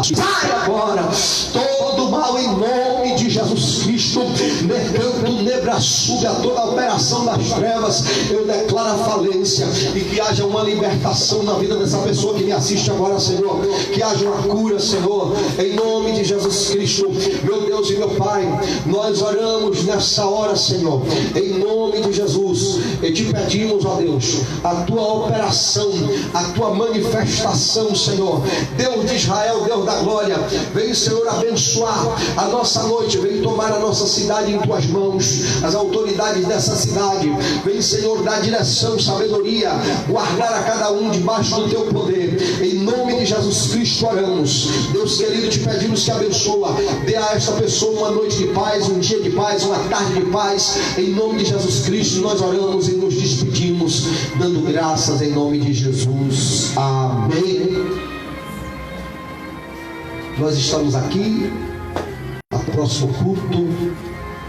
S1: Sai agora todo mal em nome de Jesus Cristo. Negando nebraçuga, toda operação das trevas, eu declaro a falência, e que haja uma libertação na vida dessa pessoa que me assiste agora, Senhor. Que haja uma cura, Senhor, em nome de Jesus Cristo. Meu Deus e meu Pai, nós oramos nessa hora, Senhor, em nome de Jesus, e te pedimos, ó Deus, a tua operação, a tua manifestação, Senhor. Deus de Israel, Deus da glória, vem, Senhor, abençoar a nossa noite, vem tomar a nossa cidade em tuas mãos, as autoridades dessa cidade, vem, Senhor, dar direção, sabedoria, guardar a cada um debaixo do teu poder, em nome de Jesus Cristo oramos. Deus querido, te pedimos que abençoa, dê a esta pessoa uma noite de paz, um dia de paz, uma tarde de paz, em nome de Jesus Cristo nós oramos e nos despedimos, dando graças em nome de Jesus, amém. Nós estamos aqui, até o próximo culto.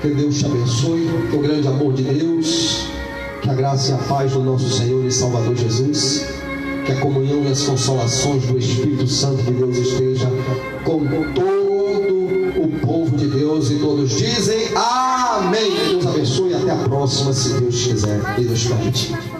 S1: Que Deus te abençoe, que o grande amor de Deus, que a graça e a paz do nosso Senhor e Salvador Jesus, que a comunhão e as consolações do Espírito Santo de Deus esteja com todo o povo de Deus, e todos dizem amém. Deus abençoe e até a próxima, se Deus quiser e nos permitir.